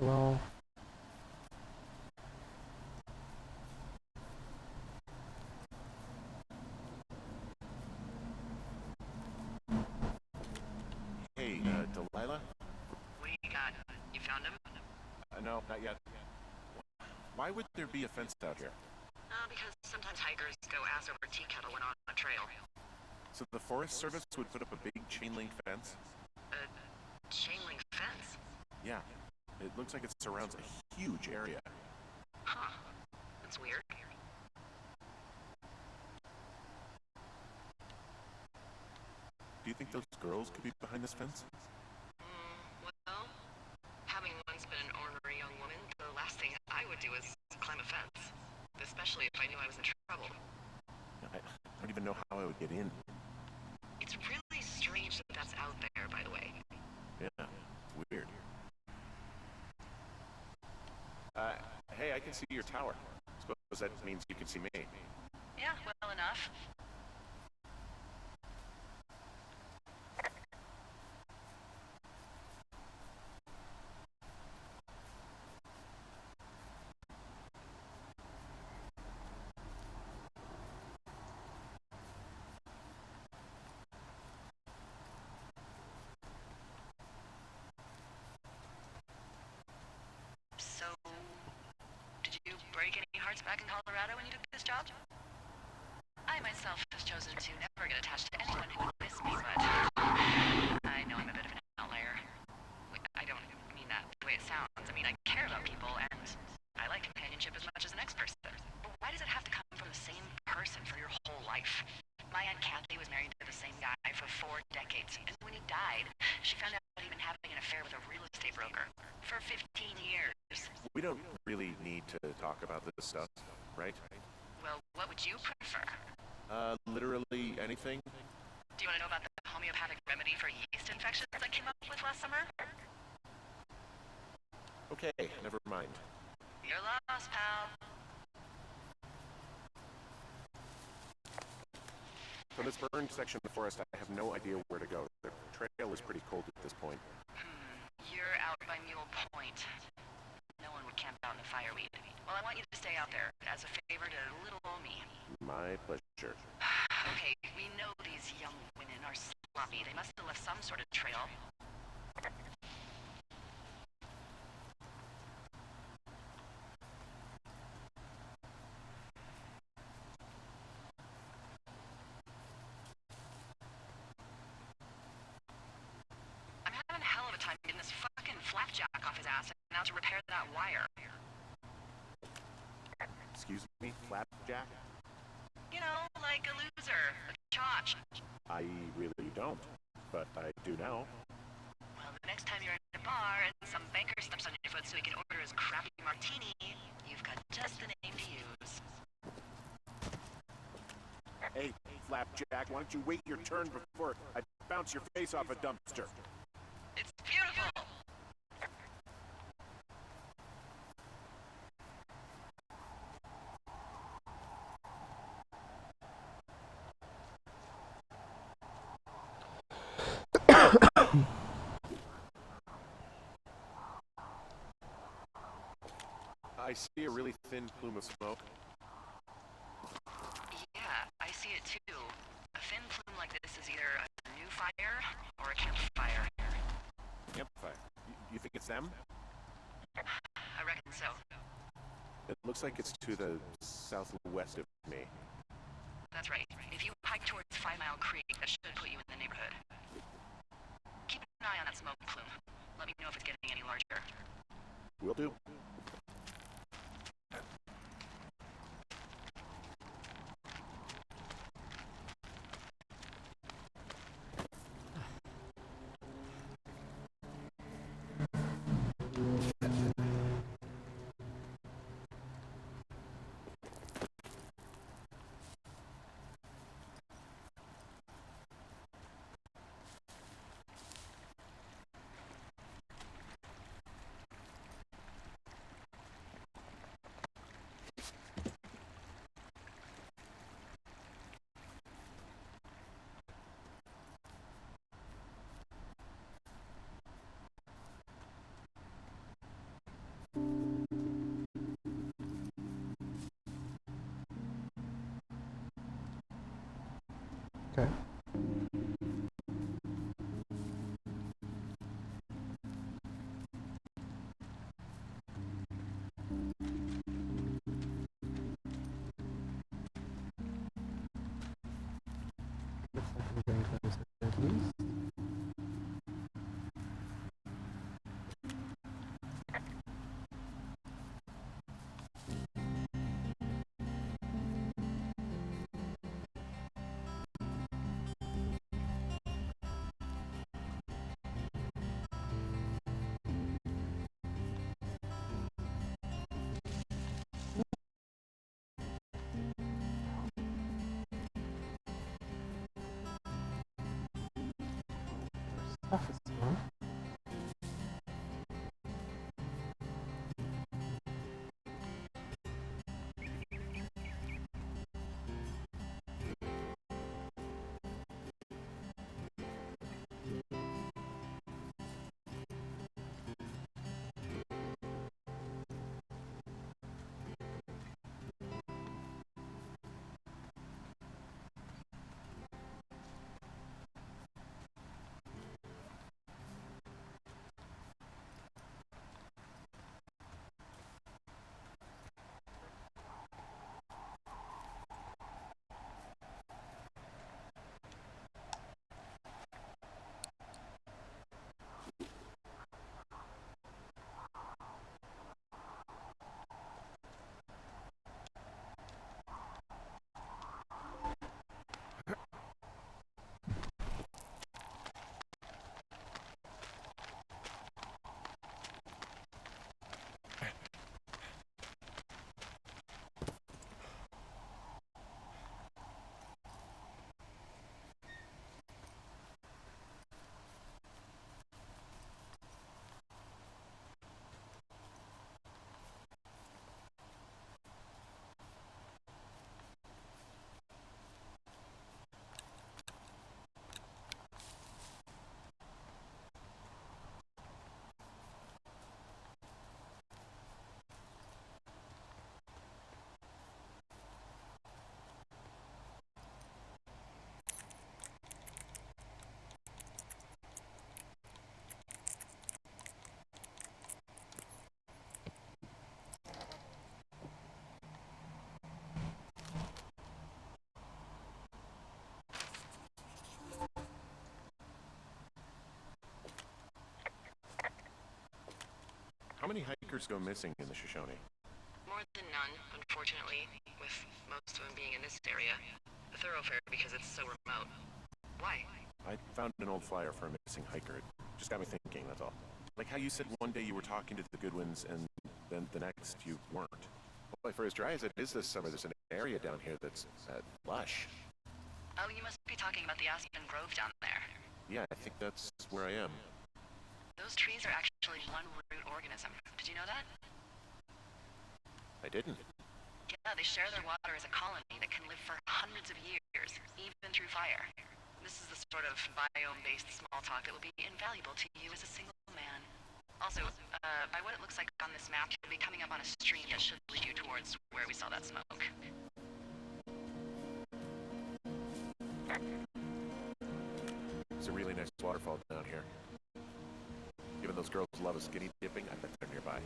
Well,
Hey, Delilah?
What do you got? You found him?
No, not yet. Why would there be a fence out here?
Because sometimes hikers go ass over tea kettle when on a trail.
So the Forest Service would put up a big chain link fence?
A chain link fence?
Yeah. It looks like it surrounds a huge area.
Huh. That's weird.
Do you think those girls could be behind this fence?
Well, having once been an ornery young woman, the last thing I would do is climb a fence. Especially if I knew I was in trouble.
I don't even know how I would get in.
It's really strange that that's out there, by the way.
Yeah, weird. Hey, I can see your tower. Suppose that means you can see me.
Yeah, well enough. So, did you break any hearts back in Colorado when you took this job? I myself have chosen to never get attached to anyone who would miss me, but I know I'm a bit of an outlier. I don't mean that the way it sounds. I mean, I care about people, and I like companionship as much as the next person. But why does it have to come from the same person for your whole life? My Aunt Kathy was married to the same guy for 4 decades, and when he died, she found out he'd been having an affair with a real estate broker for 15 years.
We don't really need to talk about this stuff, right?
Well, what would you prefer?
Literally anything?
Do you want to know about the homeopathic remedy for yeast infections I came up with last summer?
Okay, never mind.
You're lost, pal.
From this burned section of the forest, I have no idea where to go. The trail is pretty cold at this point.
You're out by Mule Point. No one would camp out in the fireweed. Well, I want you to stay out there as a favor to little old me.
My pleasure.
Okay, we know these young women are sloppy. They must have left some sort of trail. I'm having a hell of a time getting this fucking flapjack off his ass and now to repair that wire.
Excuse me, Flapjack?
You know, like a loser, a chotch.
I really don't, but I do now.
Well, the next time you're in a bar and some banker steps on your foot so he can order his crappy martini, you've got just the name to use.
Hey, Flapjack, why don't you wait your turn before I bounce your face off a dumpster?
It's beautiful!
I see a really thin plume of smoke.
Yeah, I see it too. A thin plume like this is either a new fire or a campfire.
Campfire. You think it's them?
I reckon so.
It looks like it's to the southwest of me.
That's right. If you hike towards 5 Mile Creek, that should put you in the neighborhood. Keep an eye on that smoke plume. Let me know if it's getting any larger.
Will do.
Okay. Looks like I'm getting closer at least. Stuff is small.
How many hikers go missing in the Shoshone?
More than none, unfortunately, with most of them being in this area. A thoroughfare because it's so remote. Why?
I found an old flyer for a missing hiker. It just got me thinking, that's all. Like how you said one day you were talking to the Goodwins and then the next you weren't. Well, for as dry as it is this summer, there's an area down here that's lush.
Oh, you must be talking about the Aspen Grove down there.
Yeah, I think that's where I am.
Those trees are actually one root organism. Did you know that?
I didn't.
Yeah, they share their water as a colony that can live for hundreds of years, even through fire. This is the sort of biome-based small talk that will be invaluable to you as a single man. Also, by what it looks like on this map, you'll be coming up on a stream that should lead you towards where we saw that smoke.
There's a really nice waterfall down here. Given those girls love a skinny dipping, I bet they're nearby.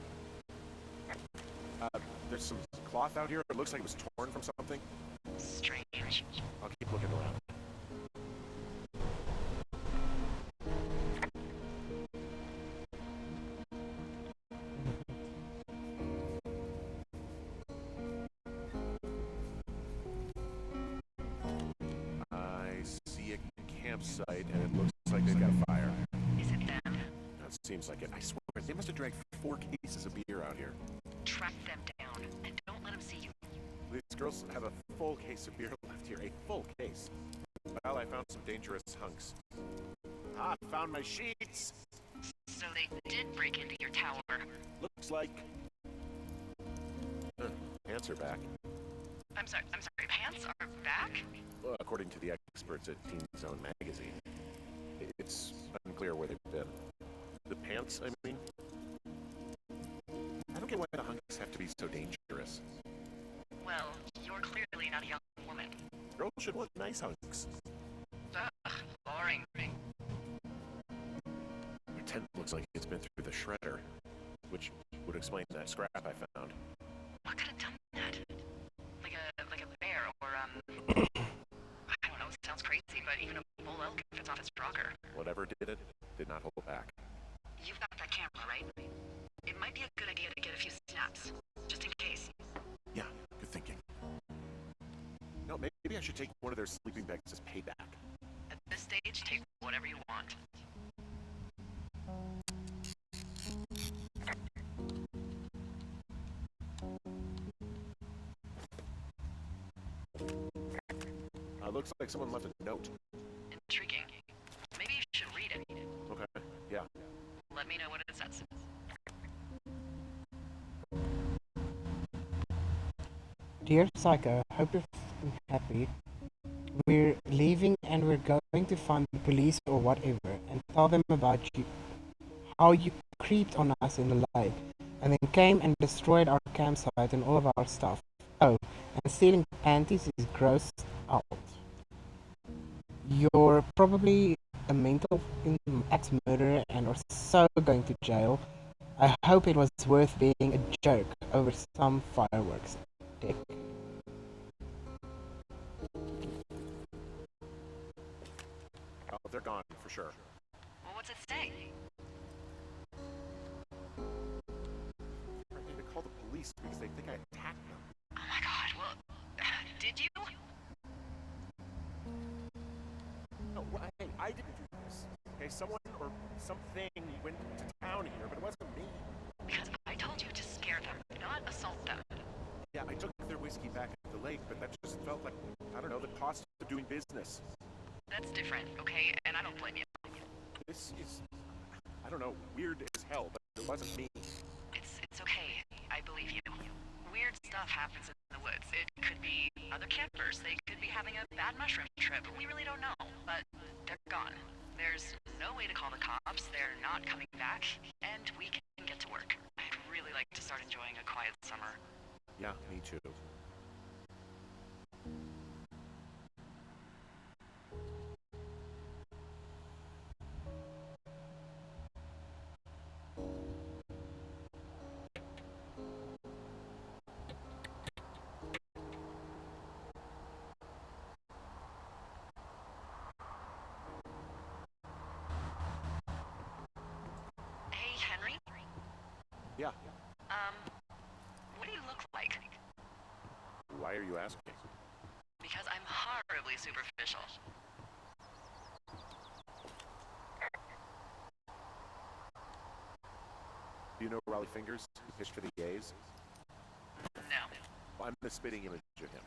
There's some cloth out here. It looks like it was torn from something.
Strange.
I'll keep looking around. I see a campsite, and it looks like they've got a fire.
Is it them?
That seems like it. I swear, they must have dragged 4 cases of beer out here.
Track them down, and don't let them see you.
These girls have a full case of beer left here. A full case. Well, I found some dangerous hunks. Ah, found my sheets!
So they did break into your tower.
Looks like... pants are back.
I'm sorry, pants are back?
Well, according to the experts at Teen Zone magazine. It's unclear where they've been. The pants, I mean? I don't get why the hunks have to be so dangerous.
Well, you're clearly not a young woman.
Girls should want nice hunks.
Ugh, boring.
My tent looks like it's been through the shredder, which would explain that scrap I found.
What could have done that? Like a bear or, I don't know, it sounds crazy, but even a bull elk fits off its rocker.
Whatever did it, did not hold back.
You've got that camera, right? It might be a good idea to get a few snaps, just in case.
Yeah, good thinking. No, maybe I should take one of their sleeping bags as payback.
At this stage, take whatever you want.
Looks like someone left a note.
Intriguing. Maybe you should read it.
Okay, yeah.
Let me know what it says.
Dear Psycho, hope you're happy. We're leaving and we're going to find the police or whatever and tell them about you, how you creeped on us in the lake and then came and destroyed our campsite and all of our stuff. Oh, and stealing panties is gross out. You're probably a mental ex-murderer and are so going to jail. I hope it was worth being a jerk over some fireworks, dick.
Oh, they're gone, for sure.
Well, what's it say?
They called the police because they think I attacked them.
Oh my god, well, did you?
No, well, hey, I didn't do this. Okay, someone or something went to town here, but it wasn't me.
Because I told you to scare them, not assault them.
Yeah, I took their whiskey back at the lake, but that just felt like, I don't know, the cost of doing business.
That's different, okay? And I don't blame you.
This is, I don't know, weird as hell, but it wasn't me.
It's okay. I believe you. Weird stuff happens in the woods. It could be other campers. They could be having a bad mushroom trip. We really don't know. But they're gone. There's no way to call the cops. They're not coming back. And we can get to work. I'd really like to start enjoying a quiet summer.
Yeah, me too.
Hey, Henry?
Yeah.
What do you look like?
Why are you asking?
Because I'm horribly superficial.
Do you know Raleigh Fingers, who pitched for the A's?
No.
Well, I'm the spitting image of him.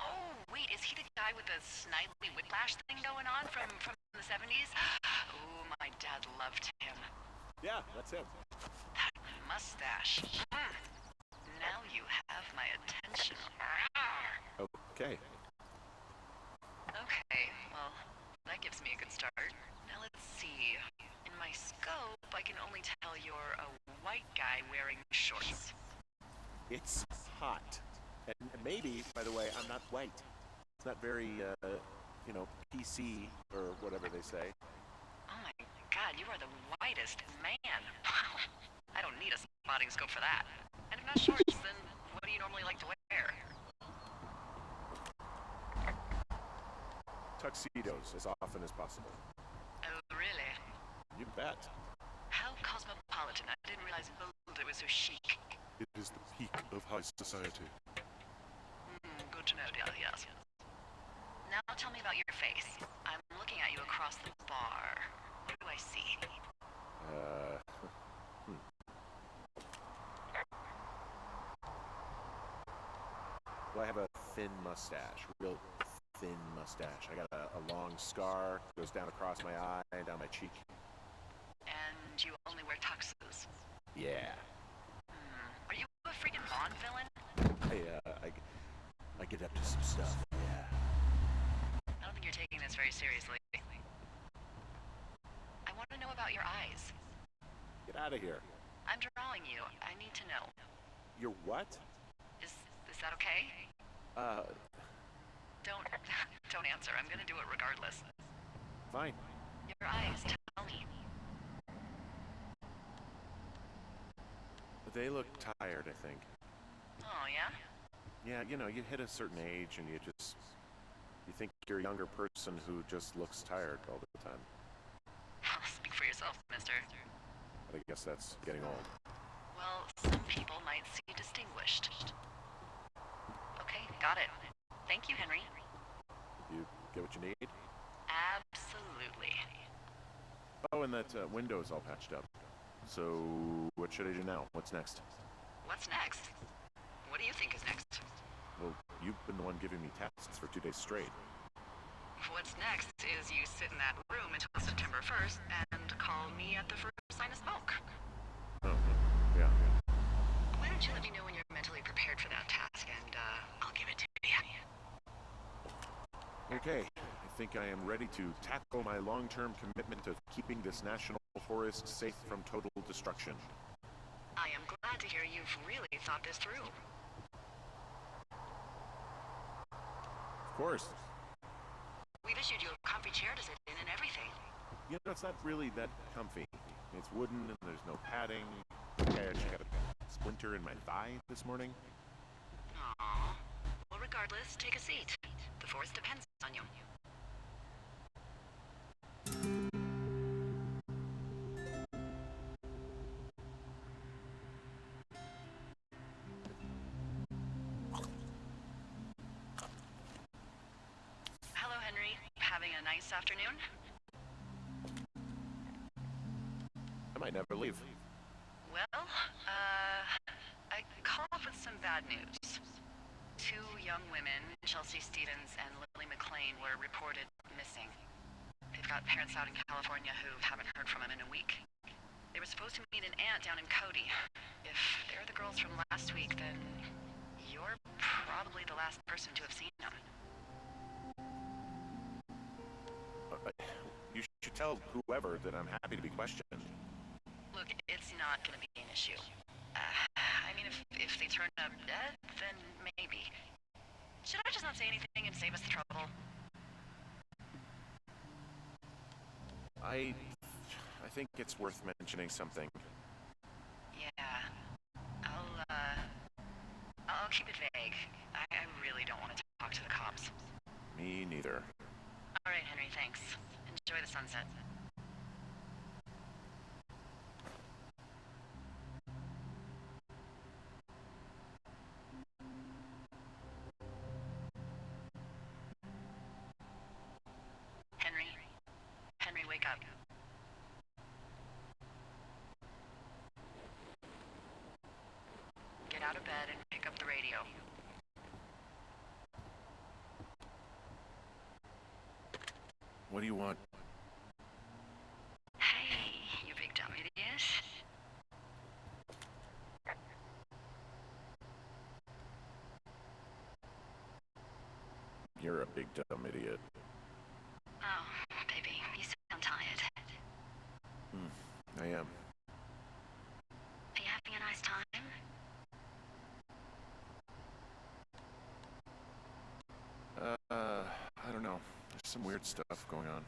Oh, wait, is he the guy with the snidely whiplash thing going on from the 70s? Ooh, my dad loved him.
Yeah, that's him.
That mustache. Now you have my attention.
Okay.
Okay, well, that gives me a good start. Now let's see. In my scope, I can only tell you're a white guy wearing shorts.
It's hot. And maybe, by the way, I'm not white. It's not very, PC or whatever they say.
Oh my god, you are the whitest man. Wow. I don't need a spotting scope for that. And if not shorts, then what do you normally like to wear?
Tuxedos as often as possible.
Oh, really?
You bet.
How cosmopolitan. I didn't realize Boulder was so chic.
It is the peak of high society.
Good to know, dear, yes. Now tell me about your face. I'm looking at you across the bar. What do I see?
Well, I have a thin mustache, real thin mustache. I got a long scar, goes down across my eye, down my cheek.
And you only wear tuxes.
Yeah.
Are you a freaking Bond villain?
I get up to some stuff. Yeah.
I don't think you're taking this very seriously. I want to know about your eyes.
Get out of here.
I'm drawing you. I need to know.
You're what?
Is that okay? Don't answer. I'm gonna do it regardless.
Fine.
Your eyes, tell me.
They look tired, I think.
Oh, yeah?
Yeah, you hit a certain age and you think you're a younger person who just looks tired all the time.
Speak for yourself, mister.
But I guess that's getting old.
Well, some people might see distinguished. Okay, got it. Thank you, Henry.
You get what you need?
Absolutely.
Oh, and that window's all patched up. So, what should I do now? What's next?
What's next? What do you think is next?
Well, you've been the one giving me tests for 2 days straight.
What's next is you sit in that room until September 1st and call me at the first sign of smoke.
Oh, yeah.
Why don't you let me know when you're mentally prepared for that task, and I'll give it to you.
Okay, I think I am ready to tackle my long-term commitment of keeping this national forest safe from total destruction.
I am glad to hear you've really thought this through.
Of course.
We've issued you a comfy chair to sit in and everything.
It's not really that comfy. It's wooden and there's no padding. Okay, I actually got a splinter in my thigh this morning.
Aww. Well, regardless, take a seat. The forest depends on you. Hello, Henry. Having a nice afternoon?
I might never leave.
Well, I call up with some bad news. 2 young women, Chelsea Stevens and Lily McLean, were reported missing. They've got parents out in California who haven't heard from them in a week. They were supposed to meet an aunt down in Cody. If they're the girls from last week, then you're probably the last person to have seen them.
You should tell whoever that I'm happy to be questioned.
Look, it's not gonna be an issue. I mean, if they turn up dead, then maybe. Should I just not say anything and save us the trouble?
I think it's worth mentioning something.
Yeah. I'll keep it vague. I really don't want to talk to the cops.
Me neither.
All right, Henry, thanks. Enjoy the sunset. out of bed and pick up the radio.
What do you want?
Hey, you big dumb idiot.
You're a big dumb idiot.
Oh, baby, you sound tired.
I am.
Are you having a nice time?
I don't know. There's some weird stuff going on.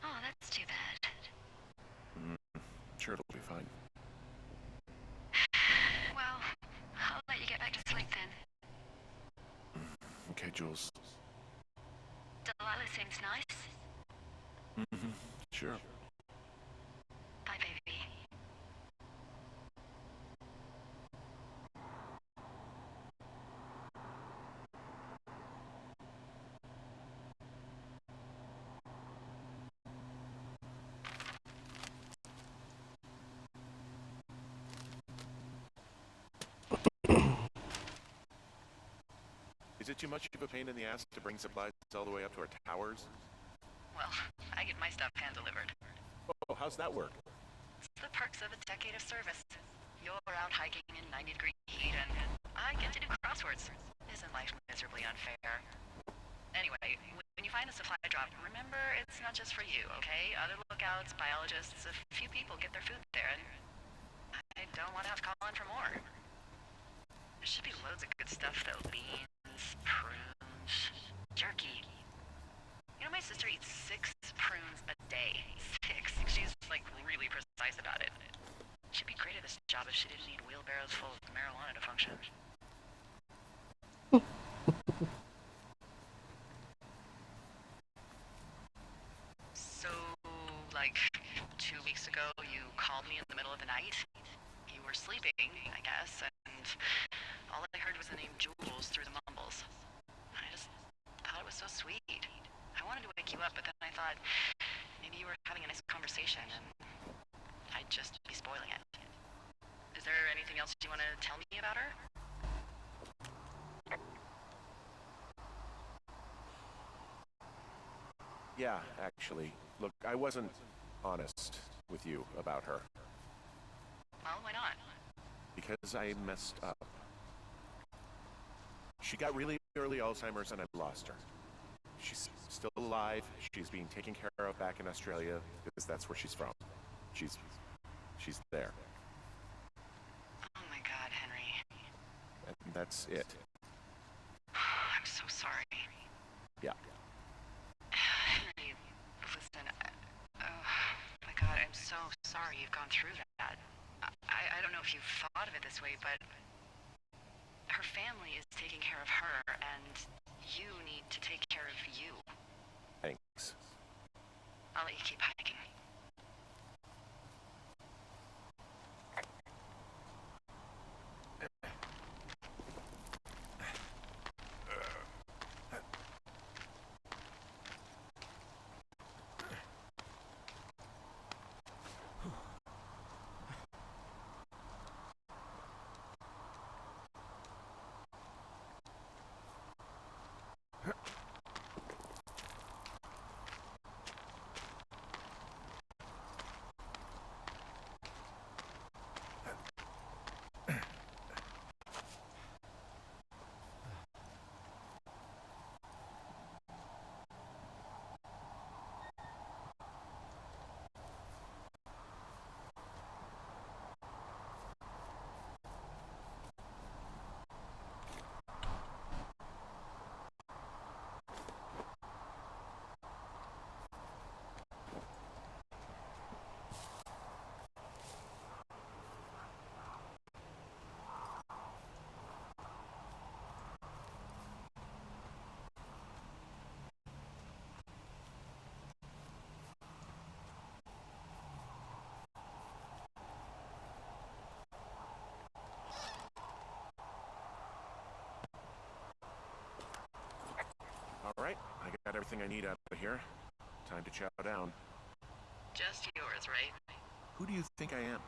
Oh, that's too bad.
Sure, it'll be fine.
Well, I'll let you get back to sleep then.
Okay, Jules.
Delilah seems nice.
Sure.
Bye, baby.
Is it too much of a pain in the ass to bring supplies all the way up to our towers?
Well, I get my stuff hand-delivered.
Oh, how's that work?
It's the perks of a decade of service. You're out hiking in 90-degree heat, and I get to do crosswords. Isn't life miserably unfair? Anyway, when you find a supply drop, remember it's not just for you, okay? Other lookouts, biologists, a few people get their food there, and I don't want to have to call in for more. There should be loads of good stuff, though. Beans, prunes, jerky. You know, my sister eats 6 prunes a day. 6. She's, like, really precise about it. She'd be great at this job if she didn't need wheelbarrows full of marijuana to function. So, like, 2 weeks ago, you called me in the middle of the night. You were sleeping, I guess, and all I heard was the name Jules through the mumbles. I just thought it was so sweet. I wanted to wake you up, but then I thought maybe you were having a nice conversation, and I'd just be spoiling it. Is there anything else you want to tell me about her?
Yeah, actually. Look, I wasn't honest with you about her.
Well, why not?
Because I messed up. She got really early Alzheimer's and I lost her. She's still alive. She's being taken care of back in Australia because that's where she's from. She's there.
Oh my God, Henry.
And that's it.
I'm so sorry.
Yeah.
Henry, listen, oh my God, I'm so sorry you've gone through that. I don't know if you've thought of it this way, but her family is taking care of her, and you need to take care of you.
Thanks.
I'll let you keep hiking.
All right, I got everything I need out of here. Time to chow down.
Just yours, right?
Who do you think I am?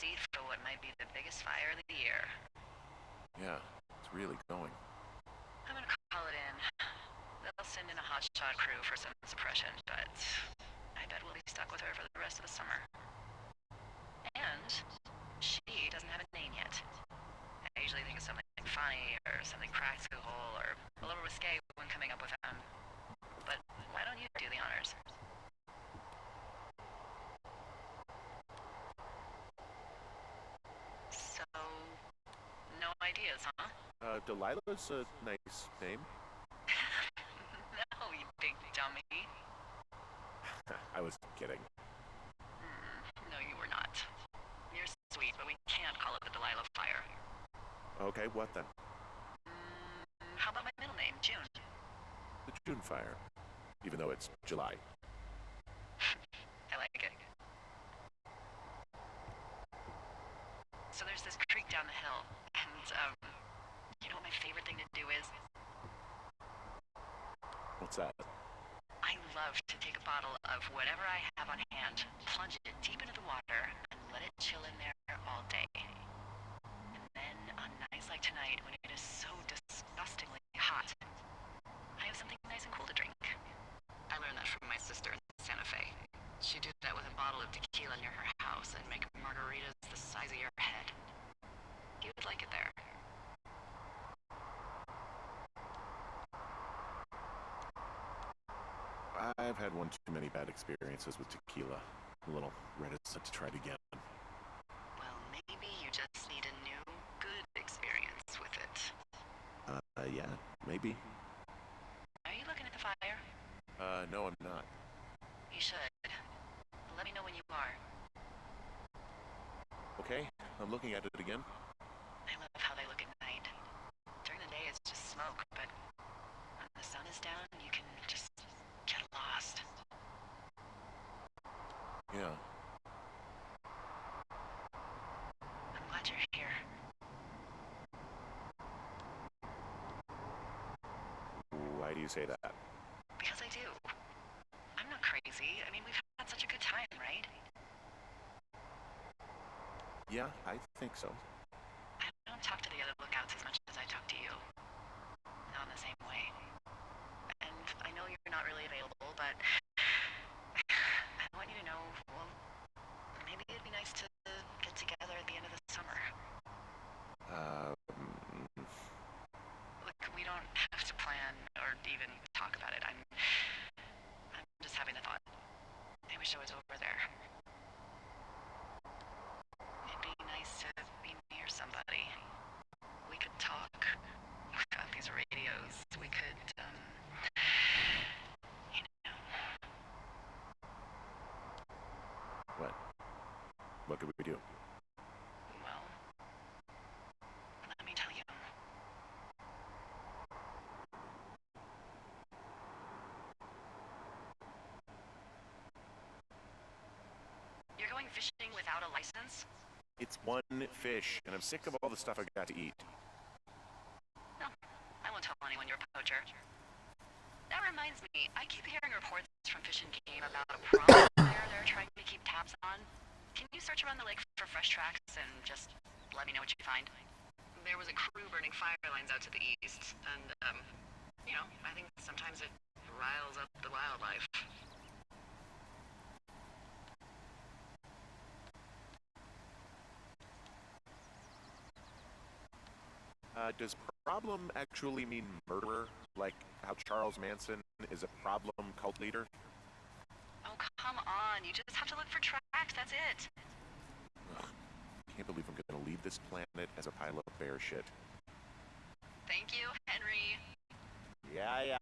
seat for what might be the biggest fire of the year.
Yeah, it's really going.
I'm gonna call it in. They'll send in a hotshot crew for some suppression, but I bet we'll be stuck with her for the rest of the summer. And she doesn't have a name yet. I usually think of something funny or something practical or a little risque when coming up with them. But why don't you do the honors? So, no ideas, huh?
Delilah's a nice name.
No, you big dummy.
I was kidding.
No, you were not. You're sweet, but we can't call it the Delilah Fire.
Okay, what then?
How about my middle name, June?
The June Fire. Even though it's July.
I like it. So there's this creek down the hill, and, you know what my favorite thing to do is?
What's that?
I love to take a bottle of whatever I have on hand, plunge it deep into the water, and let it chill in there all day. And then, on nights like tonight, when it is so disgustingly hot, I have something nice and cool to drink. I learned that from my sister in Santa Fe. She did that with a bottle of tequila near her house and make margaritas the size of your head. You would like it there.
I've had one too many bad experiences with tequila. A little reticent to try it again.
Well, maybe you just need a new, good experience with it.
Yeah, maybe.
Are you looking at the fire?
No, I'm not.
You should. Let me know when you are.
Okay, I'm looking at it again.
I love how they look at night. During the day, it's just smoke, but when the sun is down, you can just get lost.
Yeah.
I'm glad you're here.
Why do you say that?
Because I do. I'm not crazy. I mean, we've had such a good time, right?
Yeah, I think so.
I don't talk to the other lookouts as much as I talk to you. Not in the same way. And I know you're not really available, but I want you to know, well, maybe it'd be nice to get together at the end of the summer. Look, we don't have to plan or even talk about it. I'm just having a thought. I wish I was over there. It'd be nice to be near somebody. We could talk without these radios. We could, you know.
What? What could we do?
Well, let me tell you. You're going fishing without a license?
It's one fish, and I'm sick of all the stuff I got to eat.
No, I won't tell anyone you're a poacher. That reminds me, I keep hearing reports from Fish and Game about a problem there they're trying to keep tabs on. Can you search around the lake for fresh tracks and just let me know what you find? There was a crew burning fire lines out to the east, and, you know, I think sometimes it riles up the wildlife.
Does problem actually mean murderer? Like how Charles Manson is a problem cult leader?
Oh, come on. You just have to look for tracks. That's it.
Ugh, can't believe I'm gonna leave this planet as a pile of bear shit.
Thank you, Henry.
Yeah.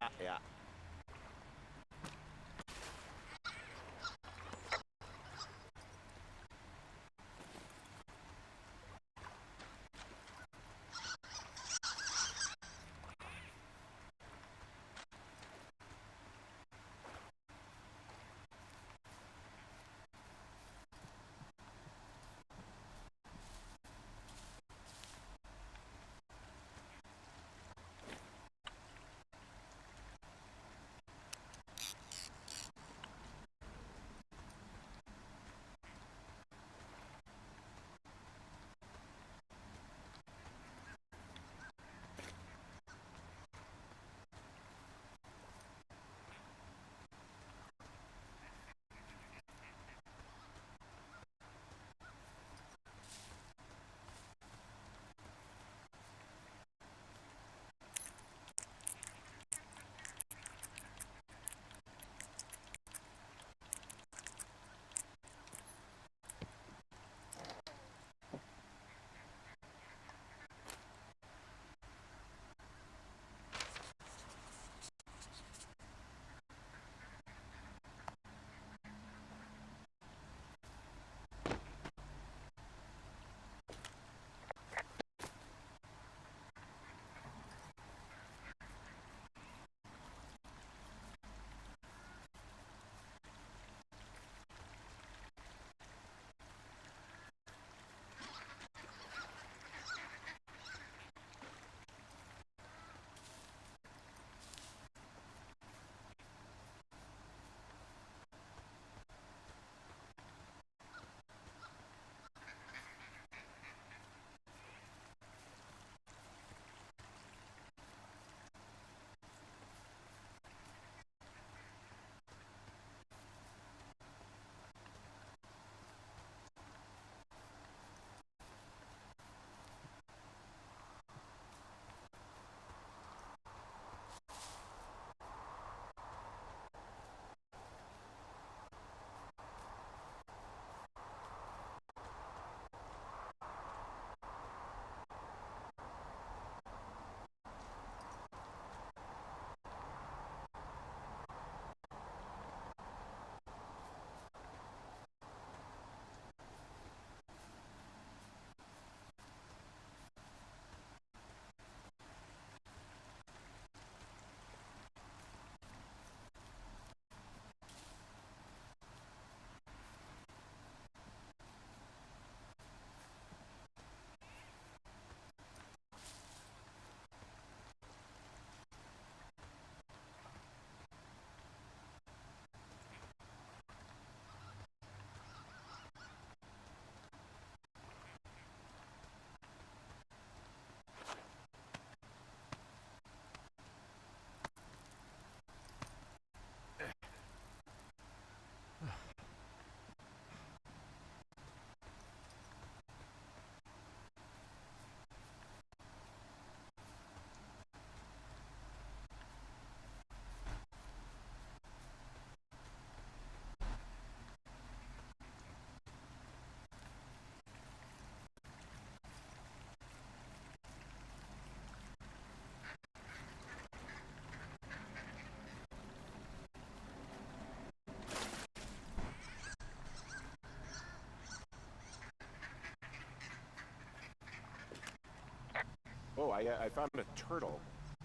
I found a turtle.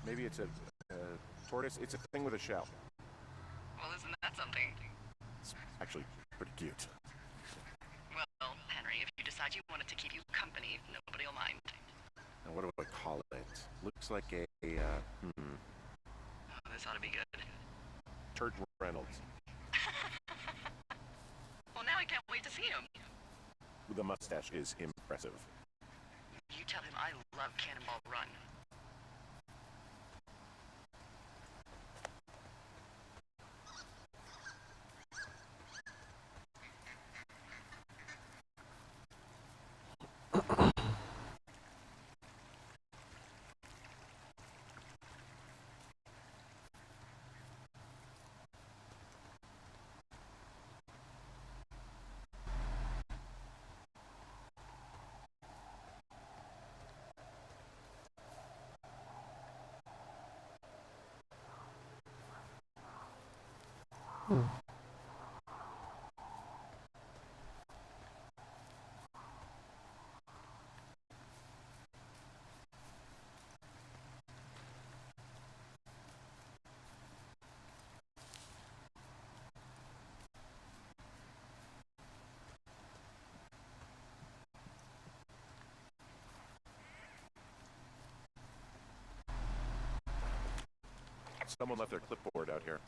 Maybe it's a tortoise. It's a thing with a shell.
Well, isn't that something?
It's actually pretty cute.
Well, Henry, if you decide you want it to keep you company, nobody will mind.
Now, what do I call it? Looks like a,
Oh, this ought to be good.
Turt Reynolds.
Well, now I can't wait to see him.
The mustache is impressive.
You tell him I love Cannonball Run.
Someone left their clipboard out here.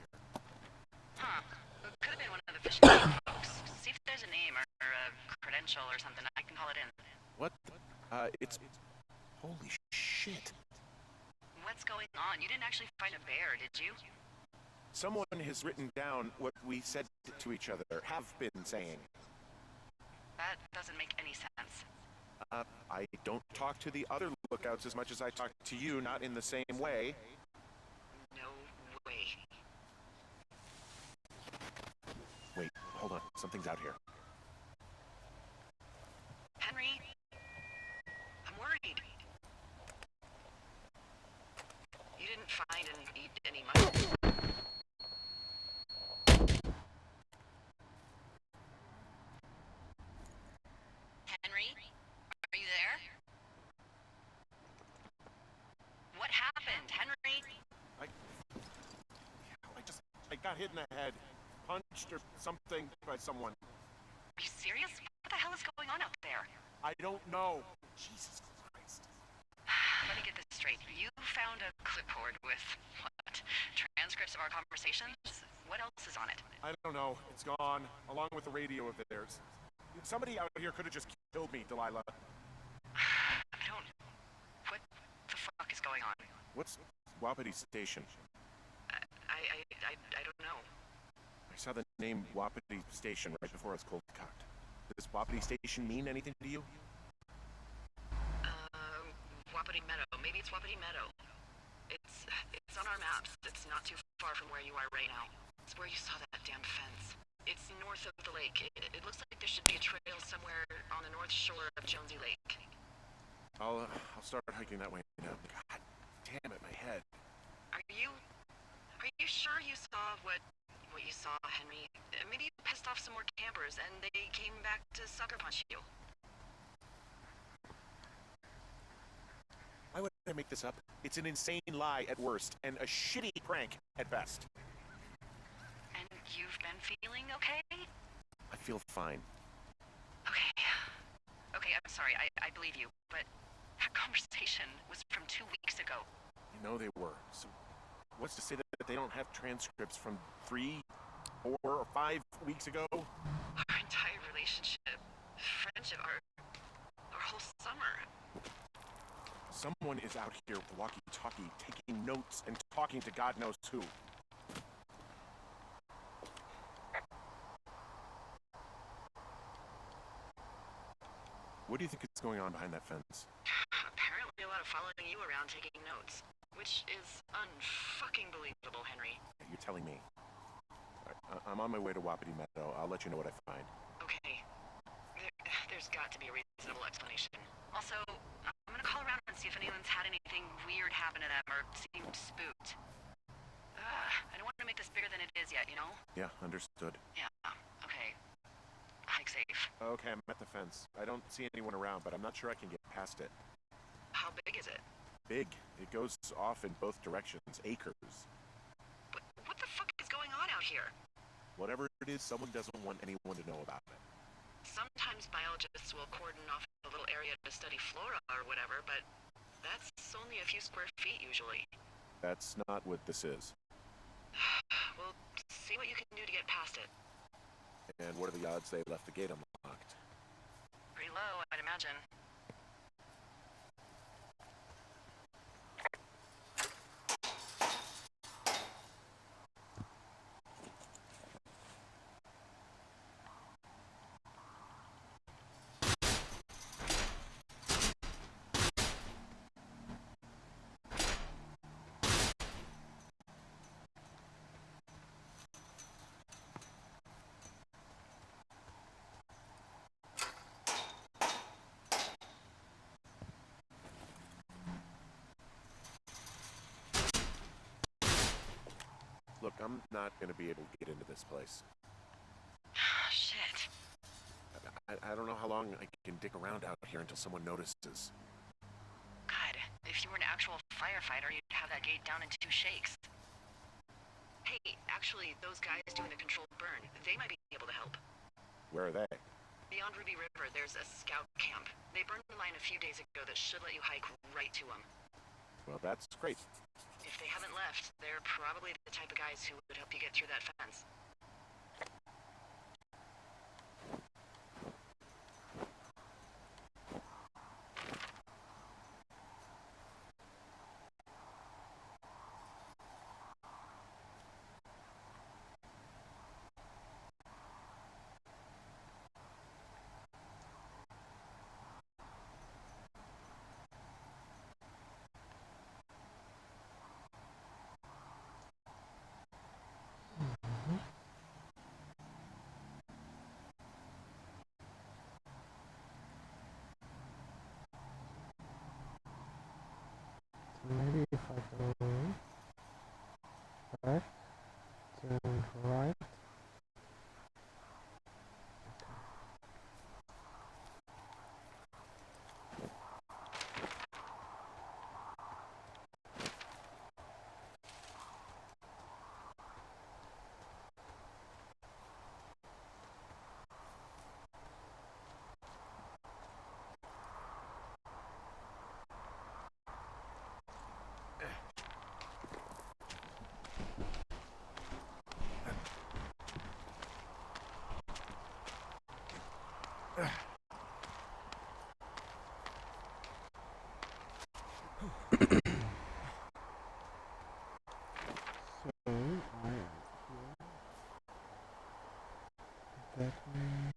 Huh. It could have been one of the fishing folks. See if there's a name or a credential or something. I can call it in.
What? It's... Holy shit.
What's going on? You didn't actually find a bear, did you?
Someone has written down what we said to each other, have been saying.
That doesn't make any sense.
I don't talk to the other lookouts as much as I talk to you, not in the same way.
No way.
Wait, hold on. Something's out here.
Henry? I'm worried. You didn't find and eat any mushrooms? Henry? Are you there? What happened, Henry?
I got hit in the head. Punched or something by someone.
Are you serious? What the hell is going on out there?
I don't know. Jesus Christ.
Let me get this straight. You found a clipboard with, what, transcripts of our conversations? What else is on it?
I don't know. It's gone, along with the radio of theirs. Somebody out here could have just killed me, Delilah.
What the fuck is going on?
What's Wapiti Station?
I don't know.
I saw the name Wapiti Station right before it was cold cocked. Does Wapiti Station mean anything to you?
Wapiti Meadow. Maybe it's Wapiti Meadow. It's on our maps. It's not too far from where you are right now. It's where you saw that damn fence. It's north of the lake. It looks like there should be a trail somewhere on the north shore of Jonesy Lake.
I'll start hiking that way now. God damn it, my head.
Are you sure you saw what you saw, Henry? Maybe you pissed off some more campers and they came back to sucker punch you.
Why would I make this up? It's an insane lie at worst, and a shitty prank at best.
And you've been feeling okay?
I feel fine.
Okay, I'm sorry, I believe you, but that conversation was from 2 weeks ago.
You know they were. So what's to say that they don't have transcripts from 3, 4, or 5 weeks ago?
Our entire relationship, friendship, our whole summer.
Someone is out here with the walkie-talkie, taking notes and talking to God knows who. What do you think is going on behind that fence?
Apparently a lot of following you around taking notes, which is unfucking believable, Henry.
You're telling me. I'm on my way to Wapiti Meadow. I'll let you know what I find.
Okay. There's got to be a reasonable explanation. Also, I'm gonna call around and see if anyone's had anything weird happen to them or seemed spooked. I don't want to make this bigger than it is yet, you know?
Yeah, understood.
Yeah, okay. Hike safe.
Okay, I'm at the fence. I don't see anyone around, but I'm not sure I can get past it.
How big is it?
big. It goes off in both directions, acres.
What the fuck is going on out here?
Whatever it is, someone doesn't want anyone to know about it.
Sometimes biologists will cordon off a little area to study flora or whatever, but that's only a few square feet usually.
That's not what this is.
We'll see what you can do to get past it.
And what are the odds they left the gate unlocked?
Pretty low, I'd imagine.
Look, I'm not going to be able to get into this place.
Shit.
I don't know how long I can dick around out here until someone notices.
God, if you were an actual firefighter, you'd have that gate down in 2 shakes. Hey, actually, those guys doing the controlled burn, they might be able to help.
Where are they?
Beyond Ruby River, there's a scout camp. They burned the line a few days ago that should let you hike right to them.
Well, that's great.
If they haven't left, they're probably the type of guys who would help you get through that fence.
Maybe if I go left, turn right. So I am here. That way.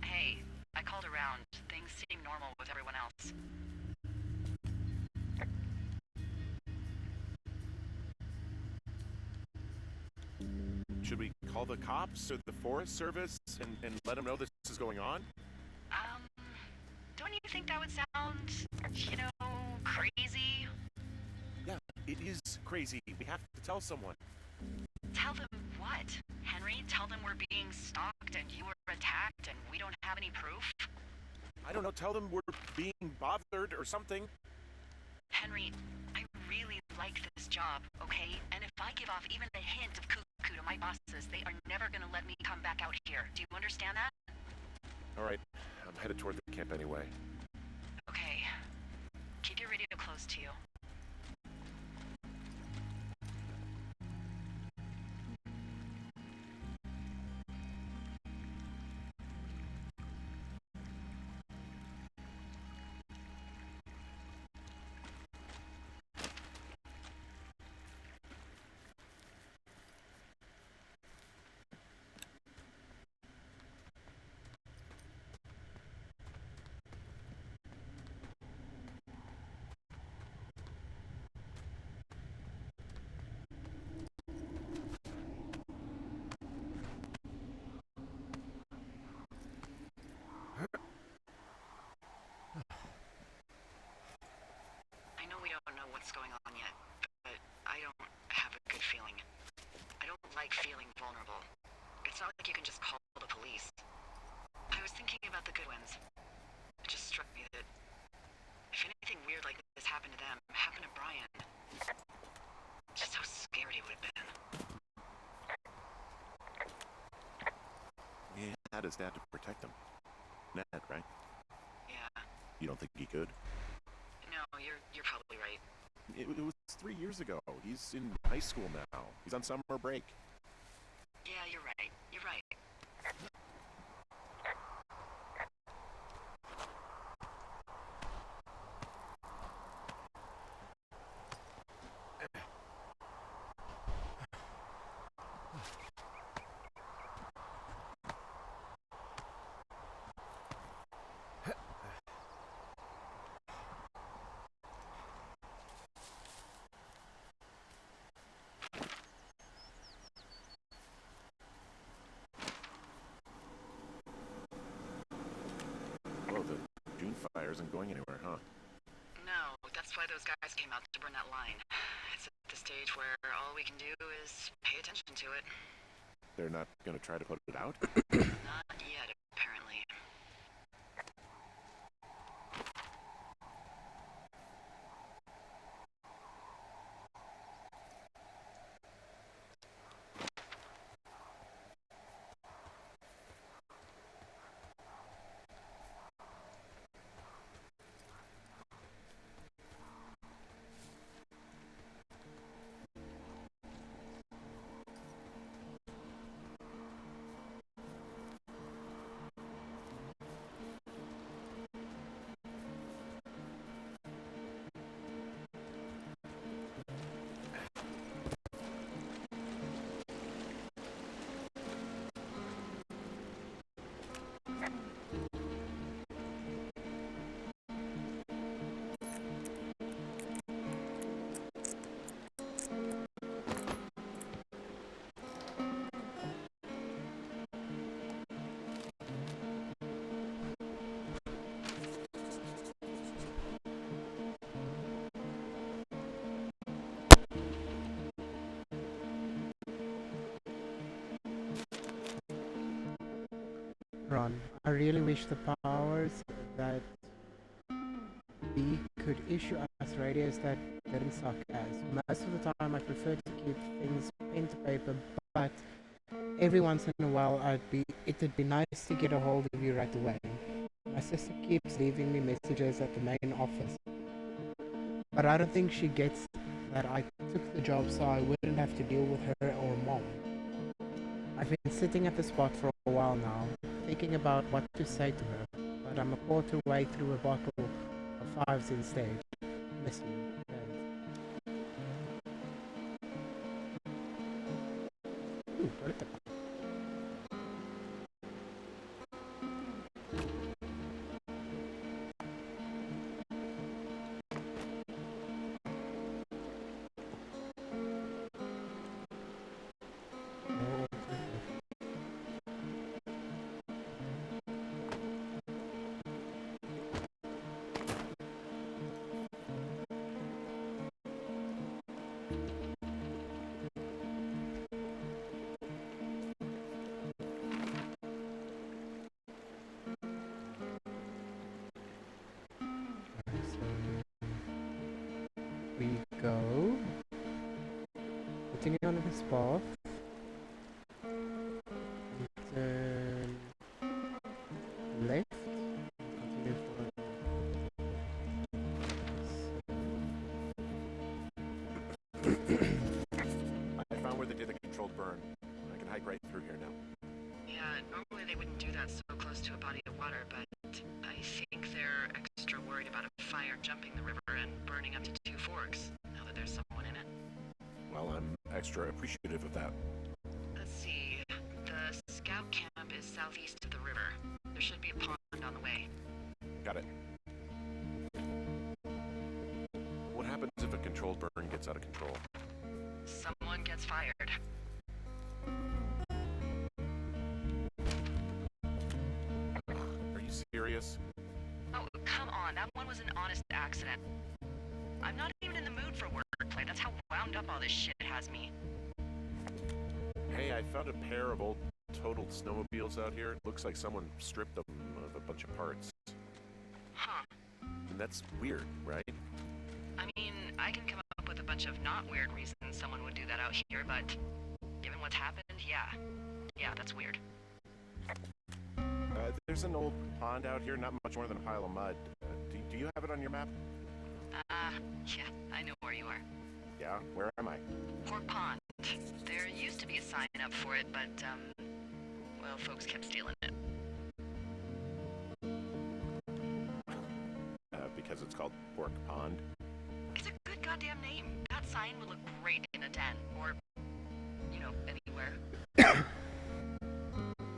Hey, I called around. Things seem normal with everyone else.
Should we call the cops or the Forest Service and let them know this is going on?
Don't you think that would sound, crazy?
Yeah, it is crazy. We have to tell someone.
Tell them what? Henry, tell them we're being stalked and you were attacked and we don't have any proof?
I don't know, tell them we're being bothered or something.
Henry, I really like this job, okay? And if I give off even a hint of cuckoo to my bosses, they are never gonna let me come back out here. Do you understand that?
All right, I'm headed toward the camp anyway.
close to you. I know we don't know what's going on yet, but I don't have a good feeling. I don't like feeling vulnerable. It's not like you can just call the police. I was thinking about the Goodwins. It just struck me that if anything weird like this happened to them, happened to Brian, just how scared he would have been.
He had his dad to protect him. Ned, right?
Yeah.
You don't think he could?
No, you're probably right.
It was 3 years ago. He's in high school now. He's on summer break.
Yeah, you're right. You're right.
Well, the June fire isn't going anywhere, huh?
No, that's why those guys came out to burn that line. It's at the stage where all we can do is pay attention to it.
They're not gonna try to put it out?
Not yet, apparently.
Ron, I really wish the powers that be could issue us radios that didn't suck ass. Most of the time I prefer to keep things pen to paper, but every once in a while it'd be nice to get a hold of you right away. My sister keeps leaving me messages at the main office, but I don't think she gets that I took the job so I wouldn't have to deal with her or mom. I've been sitting at the spot for a while now, thinking about what to say to her, but I'm a quarter way through a bottle of fives instead. Miss you, guys. Ooh, what the... We go, continue on this path, turn left, continue forward.
they did a controlled burn. I can hike right through here now.
Yeah, normally they wouldn't do that so close to a body of water, but I think they're extra worried about a fire jumping the river and burning up to Two Forks, now that there's someone in it.
Well, I'm extra appreciative of that.
Let's see. The scout camp is southeast of the river. There should be a pond on the way.
Got it. What happens if a controlled burn gets out of control?
Someone gets fired.
Are you serious?
Oh, come on. That one was an honest accident. I'm not even in the mood for wordplay. That's how wound up all this shit has me.
Hey, I found a pair of old totaled snowmobiles out here. It looks like someone stripped them of a bunch of parts.
Huh.
And that's weird, right?
I mean, I can come up with a bunch of not weird reasons someone would do that out here, but given what's happened, yeah. Yeah, that's weird.
There's an old pond out here, not much more than a pile of mud. Do you have it on your map?
Yeah, I know where you are.
Yeah, where am I?
Pork Pond. There used to be a sign up for it, but, well, folks kept stealing it.
Because it's called Pork Pond.
It's a good goddamn name. That sign would look great in a den, or, you know, anywhere.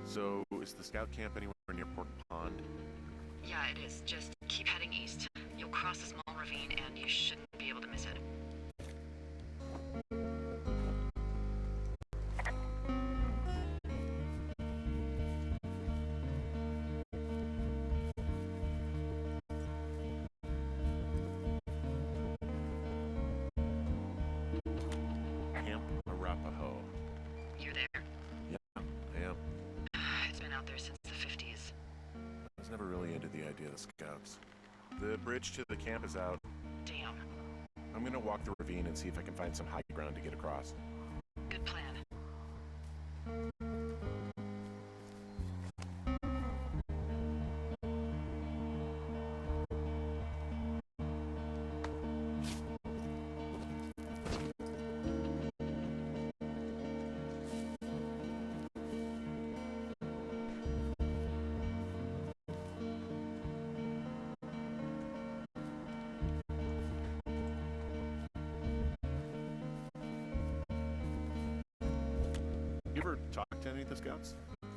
So, is the scout camp anywhere near Pork Pond?
Yeah, it is. Just keep heading east. You'll cross a small ravine, and you shouldn't be able to miss it.
Camp Arapaho.
You there?
Yeah, I am.
It's been out there since the 50s.
I was never really into the idea of the scouts. The bridge to the camp is out.
Damn.
I'm gonna walk the ravine and see if I can find some high ground to get across.
Good plan.
You ever talk to any of the scouts?